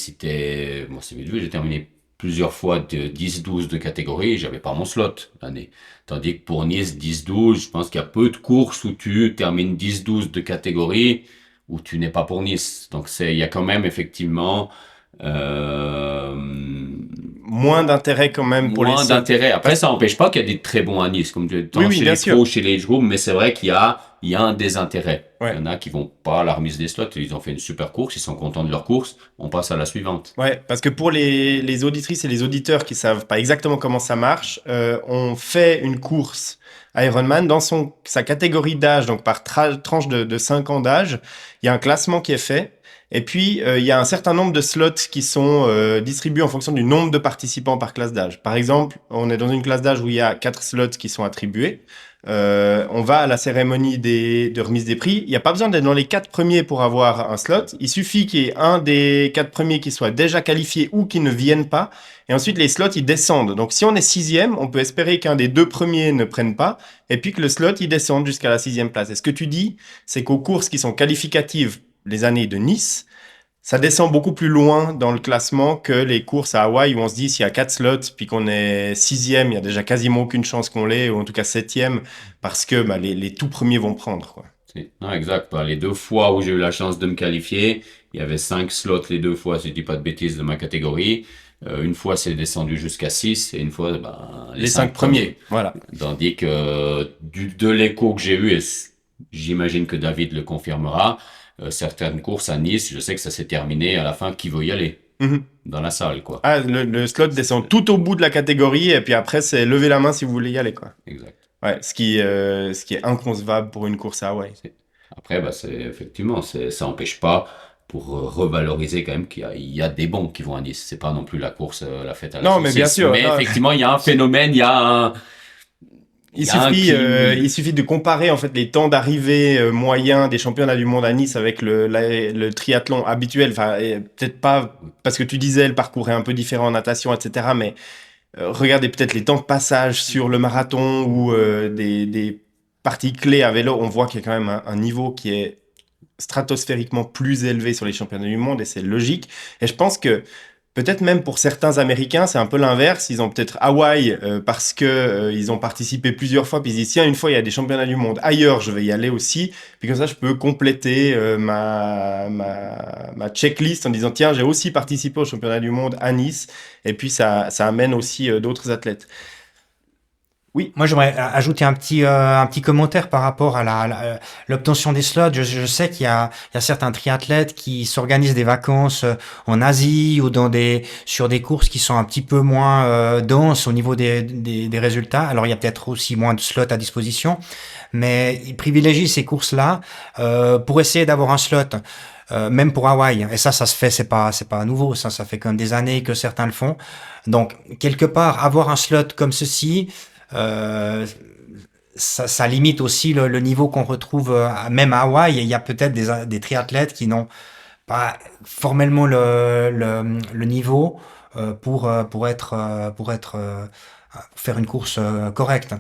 moi c'est vite vu, j'ai terminé plusieurs fois de 10-12 de catégorie, j'avais pas mon slot l'année. Tandis que pour Nice, 10-12, je pense qu'il y a peu de courses où tu termines 10-12 de catégorie où tu n'es pas pour Nice. Donc il y a quand même effectivement euh, Moins d'intérêt quand même pour les moins slots. d'intérêt. Après, ça n'empêche pas qu'il y a des très bons à Nice, comme tu Oui, tant oui, chez bien les sûr. pros, chez les groupes, mais c'est vrai qu'il y a un désintérêt. Ouais. Il y en a qui vont pas à la remise des slots, ils ont fait une super course, ils sont contents de leur course, on passe à la suivante. Ouais, parce que pour les auditrices et les auditeurs qui savent pas exactement comment ça marche, on fait une course Ironman dans sa catégorie d'âge, donc par tranche de 5 ans d'âge, il y a un classement qui est fait. Et puis, il y a un certain nombre de slots qui sont distribués en fonction du nombre de participants par classe d'âge. Par exemple, on est dans une classe d'âge où il y a 4 slots qui sont attribués. On va à la cérémonie de remise des prix. Il n'y a pas besoin d'être dans les 4 premiers pour avoir un slot. Il suffit qu'il y ait un des 4 premiers qui soit déjà qualifié ou qui ne vienne pas. Et ensuite, les slots, ils descendent. Donc, si on est 6e, on peut espérer qu'un des 2 premiers ne prenne pas et puis que le slot, il descende jusqu'à la 6e place. Et ce que tu dis, c'est qu'aux courses qui sont qualificatives, les années de Nice, Ça descend beaucoup plus loin dans le classement que les courses à Hawaï où on se dit s'il y a 4 slots puis qu'on est sixième, il y a déjà quasiment aucune chance qu'on l'ait, ou en tout cas septième, parce que les tout premiers vont prendre, quoi. Non, exact. Bah, les 2 fois où j'ai eu la chance de me qualifier, il y avait 5 slots les 2 fois, si je dis pas de bêtises, de ma catégorie. Une fois, c'est descendu jusqu'à 6 et une fois, bah, les Les 5 cinq premiers. premiers, voilà. Tandis que de l'écho que j'ai eu, et j'imagine que David le confirmera, certaines courses à Nice, je sais que ça s'est terminé à la fin, qui veut y aller Mhm. dans la salle, quoi. Ah, le slot descend tout au bout de la catégorie et puis après, c'est lever la main si vous voulez y aller, quoi. Exact. Ouais, ce qui est inconcevable pour une course à Hawaï. Après, bah, ça empêche pas pour revaloriser quand même qu'il y a des bons qui vont à Nice. C'est pas non plus la course, la fête à la Non, mais bien saucisse. sûr, Mais non. effectivement, il y a un phénomène, il y a un Il clim. suffit de comparer en fait les temps d'arrivée moyens des championnats du monde à Nice avec le triathlon habituel. Enfin, peut-être pas parce que tu disais le parcours est un peu différent en natation, etc. Mais regardez peut-être les temps de passage sur le marathon ou des parties clés à vélo. On voit qu'il y a quand même un niveau qui est stratosphériquement plus élevé sur les championnats du monde et c'est logique. Et je pense que peut-être même pour certains Américains, c'est un peu l'inverse. Ils ont peut-être Hawaï parce que ils ont participé plusieurs fois, puis ils disent tiens, une fois il y a des championnats du monde ailleurs, je vais y aller aussi. Puis comme ça, je peux compléter ma checklist en disant tiens, j'ai aussi participé au championnat du monde à Nice. Et puis ça amène aussi d'autres athlètes. Oui. Moi, j'aimerais ajouter un petit commentaire par rapport à l'obtention des slots. Je sais il y a certains triathlètes qui s'organisent des vacances en Asie ou sur des courses qui sont un petit peu moins denses au niveau des résultats. Alors, il y a peut-être aussi moins de slots à disposition, mais ils privilégient ces courses-là pour essayer d'avoir un slot. Même pour Hawaï, et ça se fait, c'est pas nouveau, ça fait quand même des années que certains le font. Donc, quelque part, avoir un slot comme ceci, euh, ça limite aussi le niveau qu'on retrouve même à Hawaï. Il y a peut-être des triathlètes qui n'ont pas formellement le niveau pour faire une course correcte.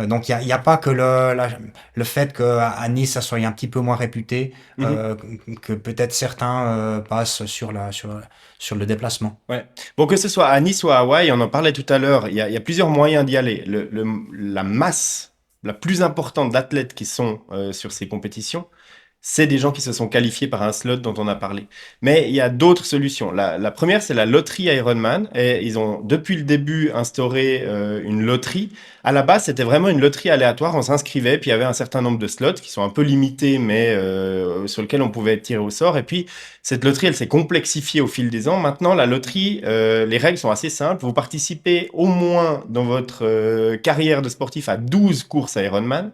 Donc il y a pas que le fait qu'à Nice ça soit un petit peu moins réputé Mhm. que peut-être certains passent sur le déplacement. Ouais. Bon, que ce soit à Nice ou à Hawaï, on en parlait tout à l'heure, il y a plusieurs moyens d'y aller. La masse la plus importante d'athlètes qui sont sur ces compétitions, c'est des gens qui se sont qualifiés par un slot dont on a parlé. Mais il y a d'autres solutions. La première, c'est la loterie Ironman. Et ils ont, depuis le début, instauré une loterie. À la base, c'était vraiment une loterie aléatoire. On s'inscrivait, puis il y avait un certain nombre de slots qui sont un peu limités, mais sur lesquels on pouvait être tiré au sort. Et puis, cette loterie, elle s'est complexifiée au fil des ans. Maintenant, la loterie, les règles sont assez simples. Vous participez au moins dans votre carrière de sportif à 12 courses Ironman.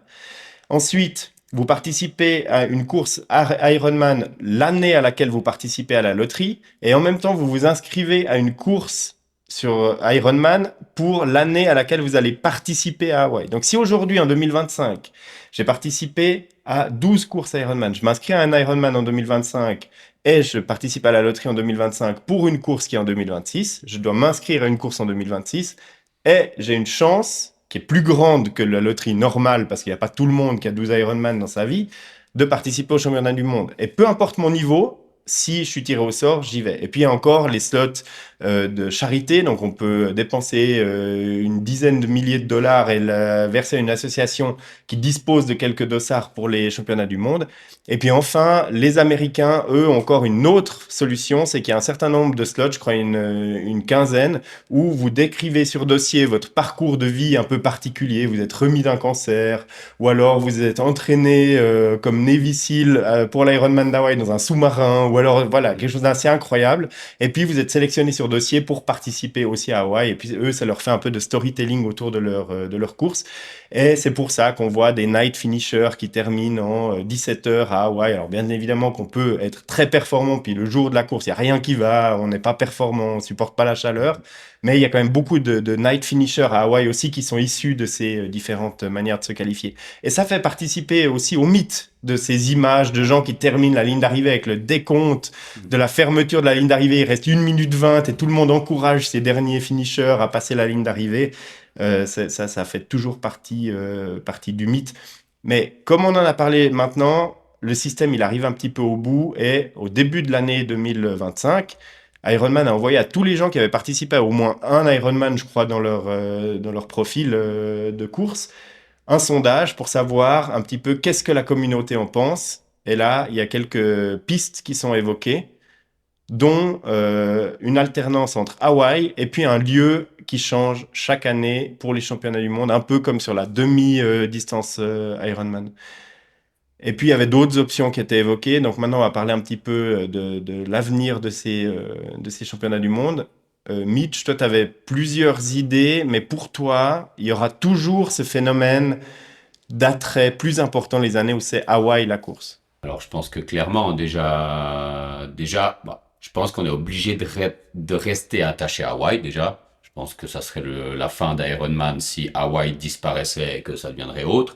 Ensuite, vous participez à une course Ironman l'année à laquelle vous participez à la loterie, et en même temps, vous vous inscrivez à une course sur Ironman pour l'année à laquelle vous allez participer à Hawaï. Donc si aujourd'hui, en 2025, j'ai participé à 12 courses Ironman, je m'inscris à un Ironman en 2025 et je participe à la loterie en 2025 pour une course qui est en 2026, je dois m'inscrire à une course en 2026 et j'ai une chance qui est plus grande que la loterie normale, parce qu'il n'y a pas tout le monde qui a 12 Ironman dans sa vie, de participer au championnat du monde. Et peu importe mon niveau, si je suis tiré au sort, j'y vais. Et puis il y a encore les slots de charité, donc on peut dépenser une dizaine de milliers de dollars et la verser à une association qui dispose de quelques dossards pour les championnats du monde. Et puis enfin, les Américains, eux, ont encore une autre solution, c'est qu'il y a un certain nombre de slots, je crois une quinzaine, où vous décrivez sur dossier votre parcours de vie un peu particulier, vous êtes remis d'un cancer, ou alors vous êtes entraîné comme Navy SEAL pour l'Ironman d'Hawaï dans un sous-marin, ou alors voilà, quelque chose d'assez incroyable. Et puis vous êtes sélectionné sur dossier pour participer aussi à Hawaï. Et puis eux, ça leur fait un peu de storytelling autour de leur course. Et c'est pour ça qu'on voit des night finishers qui terminent en 17 heures à Hawaï. Alors bien évidemment qu'on peut être très performant, puis le jour de la course, il n'y a rien qui va, on n'est pas performant, on ne supporte pas la chaleur. Mais il y a quand même beaucoup de night finishers à Hawaï aussi qui sont issus de ces différentes manières de se qualifier. Et ça fait participer aussi au mythe de ces images de gens qui terminent la ligne d'arrivée avec le décompte de la fermeture de la ligne d'arrivée. Il reste 1 minute 20 et tout le monde encourage ces derniers finishers à passer la ligne d'arrivée. Ça fait toujours partie du mythe. Mais comme on en a parlé maintenant, le système, il arrive un petit peu au bout et au début de l'année 2025, Ironman a envoyé à tous les gens qui avaient participé à au moins un Ironman, je crois, dans leur profil de course, un sondage pour savoir un petit peu qu'est-ce que la communauté en pense. Et là, il y a quelques pistes qui sont évoquées, dont une alternance entre Hawaï et puis un lieu qui change chaque année pour les championnats du monde, un peu comme sur la demi-distance Ironman. Et puis, il y avait d'autres options qui étaient évoquées. Donc maintenant, on va parler un petit peu de l'avenir de ces championnats du monde. Mitch, toi, tu avais plusieurs idées, mais pour toi, il y aura toujours ce phénomène d'attrait plus important les années où c'est Hawaï la course. Alors, je pense que clairement, déjà, bah, je pense qu'on est obligé de rester attaché à Hawaï, déjà. Je pense que ça serait la fin d'Ironman si Hawaï disparaissait et que ça deviendrait autre.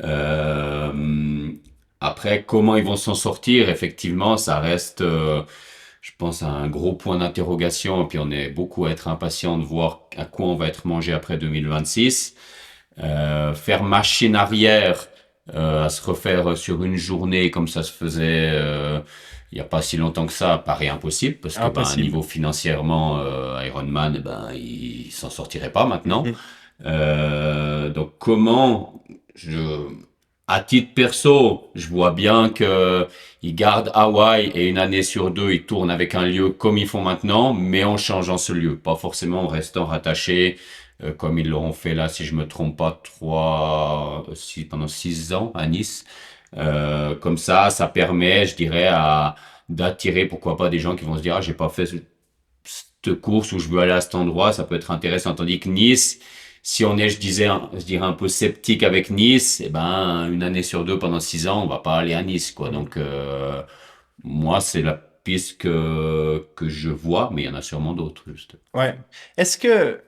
Euh, Après, comment ils vont s'en sortir, effectivement, ça reste, je pense, un gros point d'interrogation. Et puis, on est beaucoup à être impatient de voir à quoi on va être mangé après 2026. Faire machine arrière, à se refaire sur une journée comme ça se faisait il n'y a pas si longtemps que ça, paraît impossible parce que ben, Impossible. niveau financièrement, Ironman, ben, il s'en sortirait pas maintenant. Mhm. Donc comment à titre perso, je vois bien que ils gardent Hawaï et une année sur deux, ils tournent avec un lieu comme ils font maintenant, mais en changeant ce lieu, pas forcément en restant rattachés comme ils l'auront fait là, si je me trompe pas, pendant 6 ans à Nice. Comme ça permet, je dirais, d'attirer pourquoi pas des gens qui vont se dire, ah, j'ai pas fait cette course où je veux aller à cet endroit, ça peut être intéressant. Tandis que Nice, si on est, je dirais un peu sceptique avec Nice, eh ben, une année sur deux pendant 6 ans, on va pas aller à Nice, quoi. Donc, moi, c'est la piste que je vois, mais il y en a sûrement d'autres, juste. Ouais. Est-ce que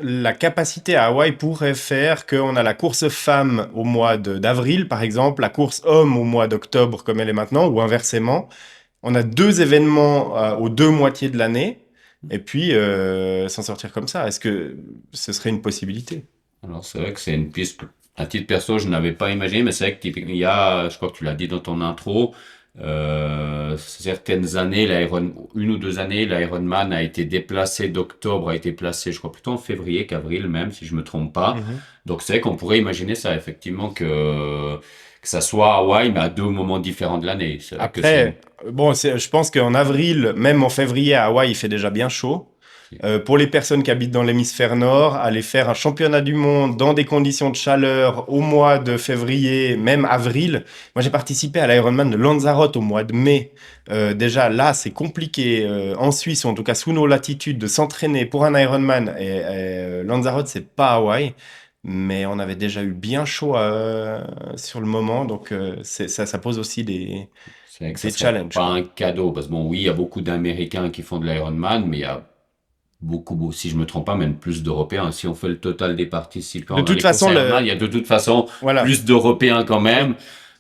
la capacité à Hawaï pourrait faire qu'on a la course femme au mois d'avril, par exemple, la course homme au mois d'octobre, comme elle est maintenant, ou inversement? On a deux événements aux deux moitiés de l'année, et puis s'en sortir comme ça. Est-ce que ce serait une possibilité? Alors, c'est vrai que c'est une piste que, à titre perso, je n'avais pas imaginé, mais c'est vrai que typiquement, il y a, je crois que tu l'as dit dans ton intro, certaines années, une ou deux années, l'Ironman a été déplacé d'octobre, a été placé, je crois, plutôt en février qu'avril même, si je me trompe pas. Mhm. Donc, c'est vrai qu'on pourrait imaginer ça, effectivement, que ça soit à Hawaï, mais à deux moments différents de l'année. C'est vrai que c'est une... Après, bon, je pense qu'en avril, même en février, à Hawaï, il fait déjà bien chaud. Pour les personnes qui habitent dans l'hémisphère nord, aller faire un championnat du monde dans des conditions de chaleur au mois de février, même avril. Moi, j'ai participé à l'Ironman de Lanzarote au mois de mai. Déjà, là, c'est compliqué en Suisse, ou en tout cas sous nos latitudes, de s'entraîner pour un Ironman. Et Lanzarote, c'est pas Hawaï. Mais on avait déjà eu bien chaud sur le moment. Donc, ça pose aussi C'est vrai que ça des serait challenges, pas quoi. un cadeau, parce que bon, oui, il y a beaucoup d'Américains qui font de l'Ironman, mais il y a si je me trompe pas, même plus d'Européens. Si on fait le total des De participants dans toute les courses façon, Ironman, il y a de toute façon voilà. plus d'Européens quand même.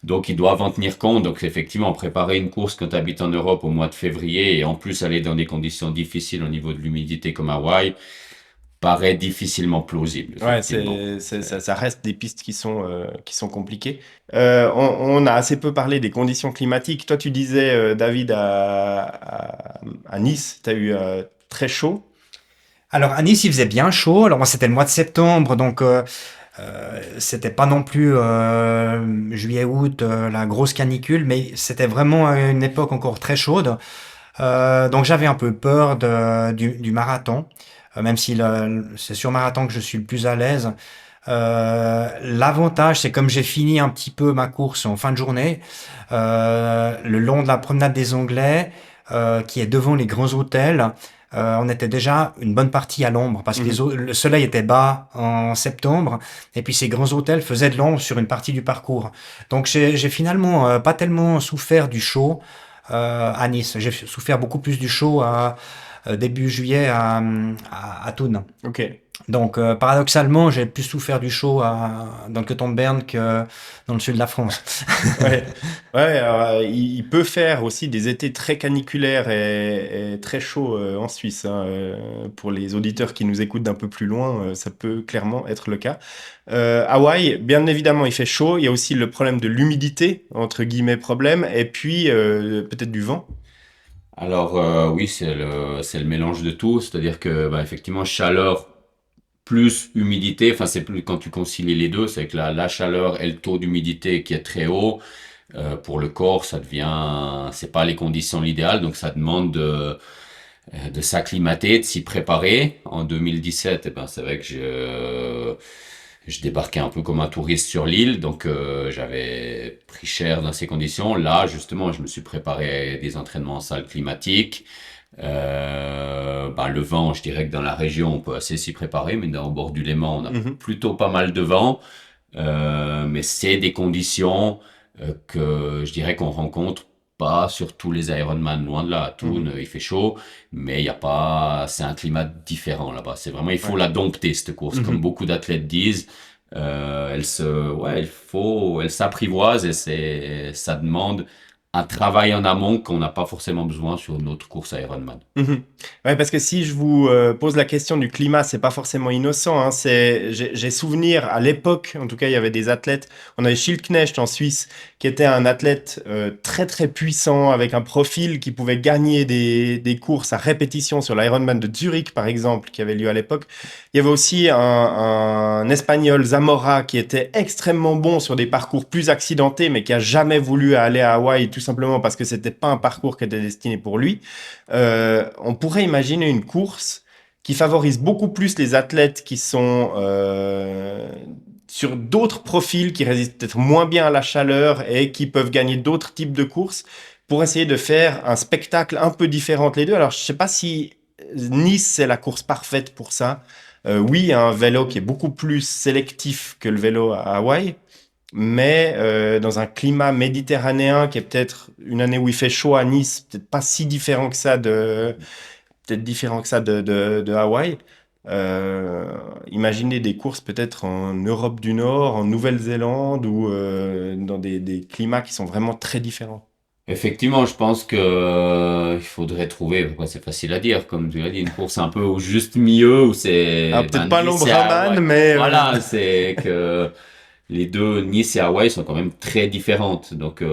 Donc, ils doivent en tenir compte. Donc, effectivement, préparer une course quand tu habites en Europe au mois de février et en plus aller dans des conditions difficiles au niveau de l'humidité comme Hawaï paraît difficilement plausible, Ouais, effectivement. ça reste des pistes qui sont compliquées. On a assez peu parlé des conditions climatiques. Toi, tu disais, David, à Nice, tu as eu très chaud. Alors à Nice, il faisait bien chaud. Alors moi, c'était le mois de septembre, donc c'était pas non plus juillet-août, la grosse canicule, mais c'était vraiment une époque encore très chaude. Donc j'avais un peu peur du marathon, même si c'est sur marathon que je suis le plus à l'aise. L'avantage, c'est comme j'ai fini un petit peu ma course en fin de journée, le long de la promenade des Anglais, qui est devant les grands hôtels, on était déjà une bonne partie à l'ombre parce que Mhm. le soleil était bas en septembre et puis ces grands hôtels faisaient de l'ombre sur une partie du parcours. Donc j'ai finalement pas tellement souffert du chaud à Nice. J'ai souffert beaucoup plus du chaud à début juillet à Thun. Ok. Donc, paradoxalement, j'ai plus souffert du chaud dans le canton de Berne que dans le sud de la France. Ouais, ouais, alors, il peut faire aussi des étés très caniculaires et très chauds en Suisse, hein. Pour les auditeurs qui nous écoutent d'un peu plus loin, ça peut clairement être le cas. Hawaï, bien évidemment, il fait chaud. Il y a aussi le problème de l'humidité, entre guillemets, problème, et puis peut-être du vent. Alors oui, c'est le mélange de tout, c'est-à-dire que bah, effectivement chaleur plus humidité, enfin c'est plus quand tu concilies les deux, c'est que la chaleur et le taux d'humidité qui est très haut pour le corps, ça devient, c'est pas les conditions idéales, donc ça demande de s'acclimater, de s'y préparer. En 2017, eh ben c'est vrai que je débarquais un peu comme un touriste sur l'île, donc j'avais pris cher dans ces conditions. Là, justement, je me suis préparé des entraînements en salle climatique. Le vent, je dirais que dans la région, on peut assez s'y préparer, mais au bord du Léman, on a Mhm, plutôt pas mal de vent. Mais c'est des conditions que je dirais qu'on rencontre pas sur tous les Ironman, loin de là. À mhm. Thun, il fait chaud, mais il y a pas, c'est un climat différent là-bas. C'est vraiment, il faut Ouais. la dompter, cette course. Comme Mhm. beaucoup d'athlètes disent, elle s'apprivoise et ça demande un travail en amont qu'on n'a pas forcément besoin sur une autre course Ironman. Mhm. Ouais, parce que si je vous pose la question du climat, c'est pas forcément innocent, hein. J'ai souvenir à l'époque, en tout cas, il y avait des athlètes. On avait Schildknecht en Suisse, qui était un athlète très très puissant, avec un profil qui pouvait gagner des courses à répétition sur l'Ironman de Zurich, par exemple, qui avait lieu à l'époque. Il y avait aussi un Espagnol, Zamora, qui était extrêmement bon sur des parcours plus accidentés, mais qui a jamais voulu aller à Hawaï, tout simplement parce que c'était pas un parcours qui était destiné pour lui. On pourrait imaginer une course qui favorise beaucoup plus les athlètes qui sont sur d'autres profils, qui résistent peut-être moins bien à la chaleur et qui peuvent gagner d'autres types de courses pour essayer de faire un spectacle un peu différent entre les deux. Alors, je ne sais pas si Nice, c'est la course parfaite pour ça. Oui, il y a un vélo qui est beaucoup plus sélectif que le vélo à Hawaï, mais dans un climat méditerranéen qui est peut-être une année où il fait chaud à Nice, peut-être pas si différent que ça peut-être différent que ça de Hawaï. Imaginez des courses peut-être en Europe du Nord, en Nouvelle-Zélande ou dans des climats qui sont vraiment très différents. Effectivement, je pense que il faudrait trouver, après c'est facile à dire, comme tu l'as dit, une course un peu au juste milieu où Alors c'est, peut-être ben, pas Nice et l'Ombraman, Hawaï. mais Voilà, c'est que les deux, Nice et Hawaï, sont quand même très différentes. Donc,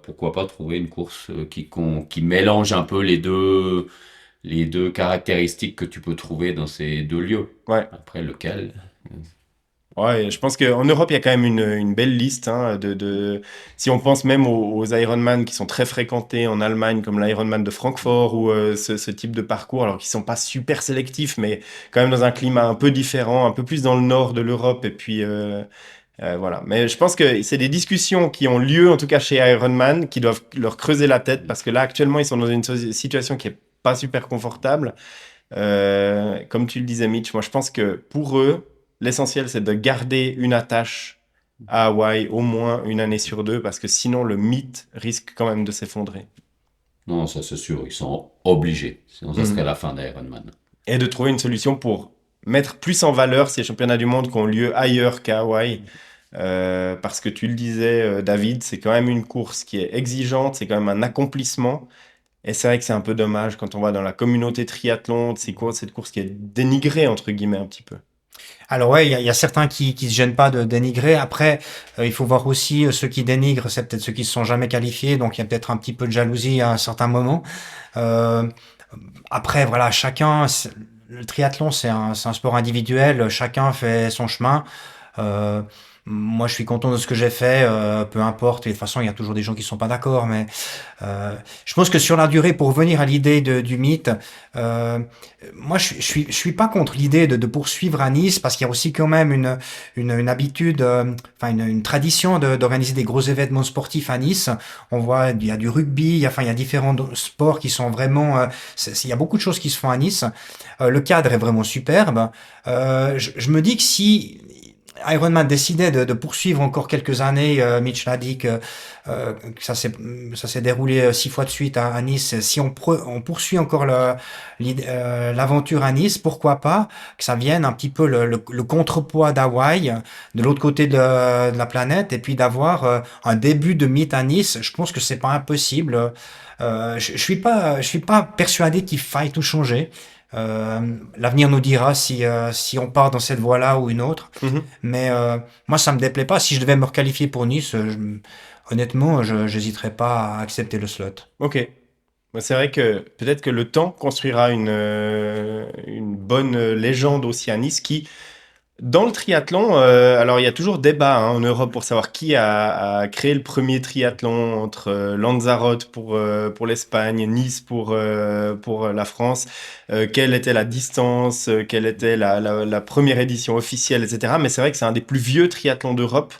pourquoi pas trouver une course qui mélange un peu les deux caractéristiques que tu peux trouver dans ces deux lieux. ouais. Après, lequel? Ouais, je pense qu'en Europe, il y a quand même une belle liste, hein, si on pense même aux Ironman qui sont très fréquentés en Allemagne, comme l'Ironman de Francfort ou ce type de parcours, alors qu'ils sont pas super sélectifs, mais quand même dans un climat un peu différent, un peu plus dans le nord de l'Europe. Et puis voilà. Mais je pense que c'est des discussions qui ont lieu, en tout cas chez Ironman, qui doivent leur creuser la tête parce que là, actuellement, ils sont dans une situation qui est pas super confortable. Comme tu le disais, Mitch, moi je pense que pour eux, l'essentiel c'est de garder une attache à Hawaï au moins une année sur deux, parce que sinon le mythe risque quand même de s'effondrer. Non, ça c'est sûr, ils sont obligés. Sinon, ça serait Mhm. la fin d'Ironman. Et de trouver une solution pour mettre plus en valeur ces championnats du monde qui ont lieu ailleurs qu'à Hawaï. Parce que tu le disais, David, c'est quand même une course qui est exigeante, c'est quand même un accomplissement. Et c'est vrai que c'est un peu dommage quand on va dans la communauté triathlon, c'est quoi cette course qui est dénigrée, entre guillemets, un petit peu. Alors ouais, il y a certains qui se gênent pas de dénigrer. Après, il faut voir aussi ceux qui dénigrent, c'est peut-être ceux qui se sont jamais qualifiés, donc il y a peut-être un petit peu de jalousie à un certain moment. Euh, Après, voilà, le triathlon, c'est un sport individuel, chacun fait son chemin. Euh, Moi, je suis content de ce que j'ai fait, peu importe. Et de toute façon, il y a toujours des gens qui sont pas d'accord, mais je pense que sur la durée, pour revenir à l'idée du mythe, euh, moi, je suis pas contre l'idée de poursuivre à Nice parce qu'il y a aussi quand même une habitude, enfin une tradition d'organiser des gros événements sportifs à Nice. On voit, il y a du rugby, il y a différents sports qui sont vraiment, il y a beaucoup de choses qui se font à Nice. Le cadre est vraiment superbe. Je me dis que si Ironman décidait de poursuivre encore quelques années, Mitch l'a dit que ça s'est déroulé 6 fois de suite à Nice. Si on poursuit encore l'aventure à Nice, pourquoi pas que ça vienne un petit peu le contrepoids d'Hawaï de l'autre côté de la planète, et puis d'avoir un début de mythe à Nice. Je pense que c'est pas impossible. Je suis pas persuadé qu'il faille tout changer. L'avenir nous dira si on part dans cette voie-là ou une autre. Mhm. Mais moi, ça me déplaît pas. Si je devais me requalifier pour Nice, honnêtement, je n'hésiterais pas à accepter le slot. Ok. Moi, c'est vrai que peut-être que le temps construira une bonne légende aussi à Nice qui, dans le triathlon, alors il y a toujours débat en Europe pour savoir qui a créé le premier triathlon entre Lanzarote pour l'Espagne, Nice pour la France, quelle était la distance, quelle était la première édition officielle, etc. Mais c'est vrai que c'est un des plus vieux triathlons d'Europe,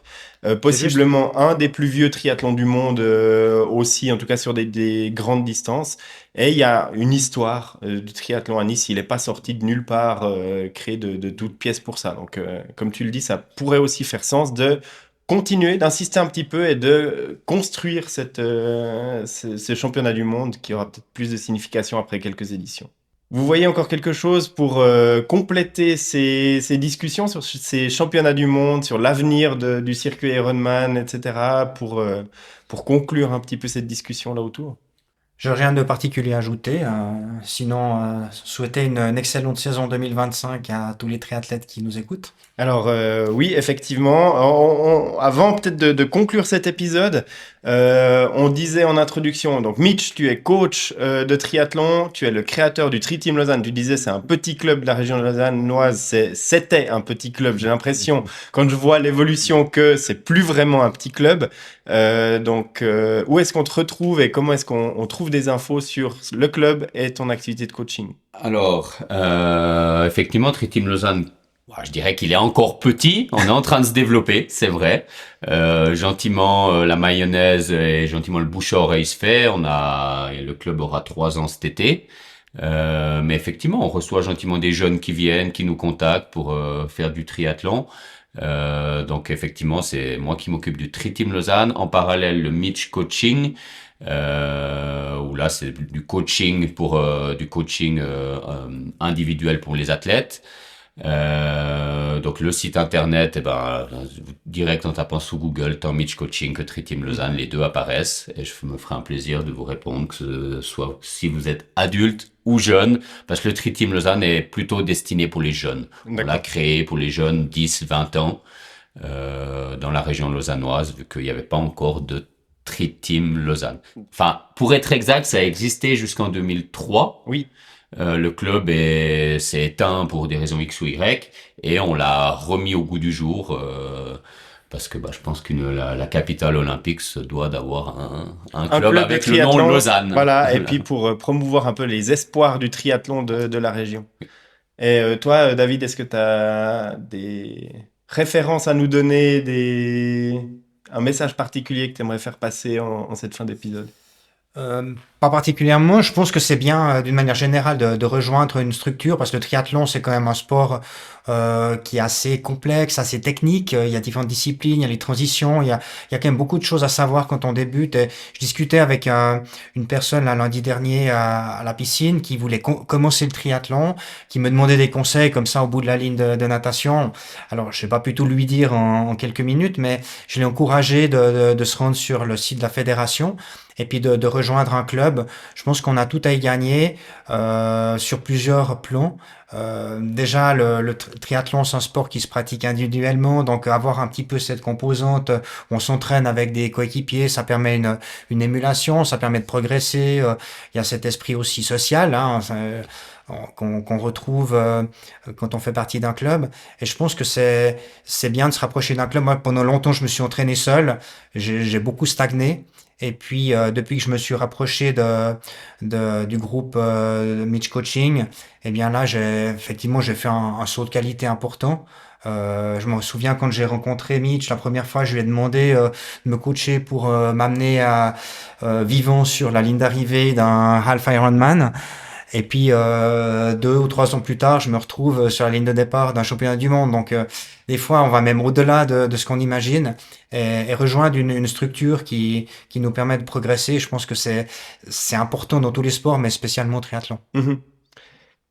possiblement un des plus vieux triathlons du monde aussi, en tout cas sur des grandes distances. Et il y a une histoire du triathlon à Nice, il n'est pas sorti de nulle part, créé de toutes pièces pour ça. Donc, comme tu le dis, ça pourrait aussi faire sens de continuer, d'insister un petit peu et de construire ce championnat du monde qui aura peut-être plus de signification après quelques éditions. Vous voyez encore quelque chose pour compléter ces discussions sur ces championnats du monde, sur l'avenir du circuit Ironman, etc., pour conclure un petit peu cette discussion là autour? Je n'ai rien de particulier à ajouter. Sinon, souhaiter une excellente saison 2025 à tous les triathlètes qui nous écoutent. Alors oui, effectivement. Avant peut-être de conclure cet épisode, on disait en introduction, donc Mitch, tu es coach de triathlon, tu es le créateur du Tri-Team Lausanne. Tu disais c'est un petit club de la région lausannoise, c'était un petit club. J'ai l'impression, quand je vois l'évolution, que c'est plus vraiment un petit club. Donc où est-ce qu'on te retrouve et comment est-ce qu'on trouve des infos sur le club et ton activité de coaching? Alors, effectivement, Tri-Team Lausanne, je dirais qu'il est encore petit. On est en train de se développer, c'est vrai. Gentiment, la mayonnaise et gentiment le bouche à oreille se fait. Le club aura 3 ans cet été. Mais effectivement, on reçoit gentiment des jeunes qui viennent, qui nous contactent pour faire du triathlon. Donc effectivement, c'est moi qui m'occupe du Tri-Team Lausanne. En parallèle, le Mitch Coaching, où là c'est du coaching individuel pour les athlètes. Donc le site internet, direct en tapant sous Google tant Mitch Coaching que Tri-Team Lausanne, les deux apparaissent et je me ferai un plaisir de vous répondre, que ce soit si vous êtes adulte ou jeune, parce que le Tri-Team Lausanne est plutôt destiné pour les jeunes. On l'a créé pour les jeunes 10-20 ans dans la région lausannoise, vu qu'il n'y avait pas encore de Tri-Team Lausanne. Enfin, pour être exact, ça a existé jusqu'en 2003. Oui. Le club s'est éteint pour des raisons X ou Y et on l'a remis au goût du jour parce que je pense que la capitale olympique se doit d'avoir un club avec le nom Lausanne. Voilà, et puis pour promouvoir un peu les espoirs du triathlon de la région. Et toi, David, est-ce que tu as des références à nous donner, un message particulier que tu aimerais faire passer en cette fin d'épisode? Pas particulièrement. Je pense que c'est bien, d'une manière générale, de rejoindre une structure parce que le triathlon, c'est quand même un sport qui est assez complexe, assez technique. Il y a différentes disciplines, il y a les transitions, il y a quand même beaucoup de choses à savoir quand on débute. Et je discutais avec une personne là, lundi dernier à la piscine qui voulait commencer le triathlon, qui me demandait des conseils comme ça au bout de la ligne de natation. Alors, je n'ai pas pu tout lui dire en quelques minutes, mais je l'ai encouragé de se rendre sur le site de la fédération et puis de rejoindre un club. Je pense qu'on a tout à y gagner sur plusieurs plans. Déjà, le triathlon, c'est un sport qui se pratique individuellement, donc avoir un petit peu cette composante où on s'entraîne avec des coéquipiers, ça permet une émulation, ça permet de progresser. Il y a cet esprit aussi social qu'on retrouve quand on fait partie d'un club. Et je pense que c'est bien de se rapprocher d'un club. Moi, pendant longtemps, je me suis entraîné seul. J'ai beaucoup stagné. Et puis, depuis que je me suis rapproché du groupe Mitch Coaching, eh bien là, j'ai fait un saut de qualité important. Je me souviens quand j'ai rencontré Mitch la première fois, je lui ai demandé de me coacher pour m'amener à vivant sur la ligne d'arrivée d'un half Ironman. Et puis 2 ou 3 ans plus tard, je me retrouve sur la ligne de départ d'un championnat du monde. Donc des fois, on va même au-delà de ce qu'on imagine et rejoindre une structure qui nous permet de progresser. Je pense que c'est important dans tous les sports, mais spécialement au triathlon.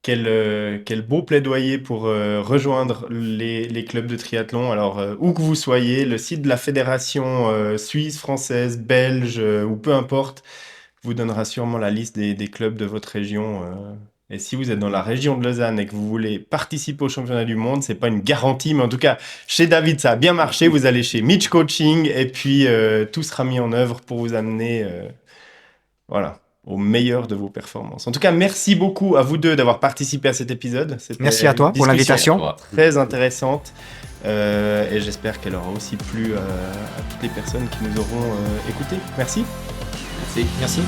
Quel beau plaidoyer pour rejoindre les clubs de triathlon. Alors, où que vous soyez, le site de la fédération suisse, française, belge ou peu importe, vous donnera sûrement la liste des clubs de votre région. Et si vous êtes dans la région de Lausanne et que vous voulez participer au championnat du monde, c'est pas une garantie, mais en tout cas, chez David, ça a bien marché. Vous allez chez Mitch Coaching et puis tout sera mis en œuvre pour vous amener voilà, au meilleur de vos performances. En tout cas, merci beaucoup à vous deux d'avoir participé à cet épisode. C'était Merci à toi une pour l'invitation. Toi. très intéressante et j'espère qu'elle aura aussi plu à toutes les personnes qui nous auront écoutés. Merci. Merci. Merci.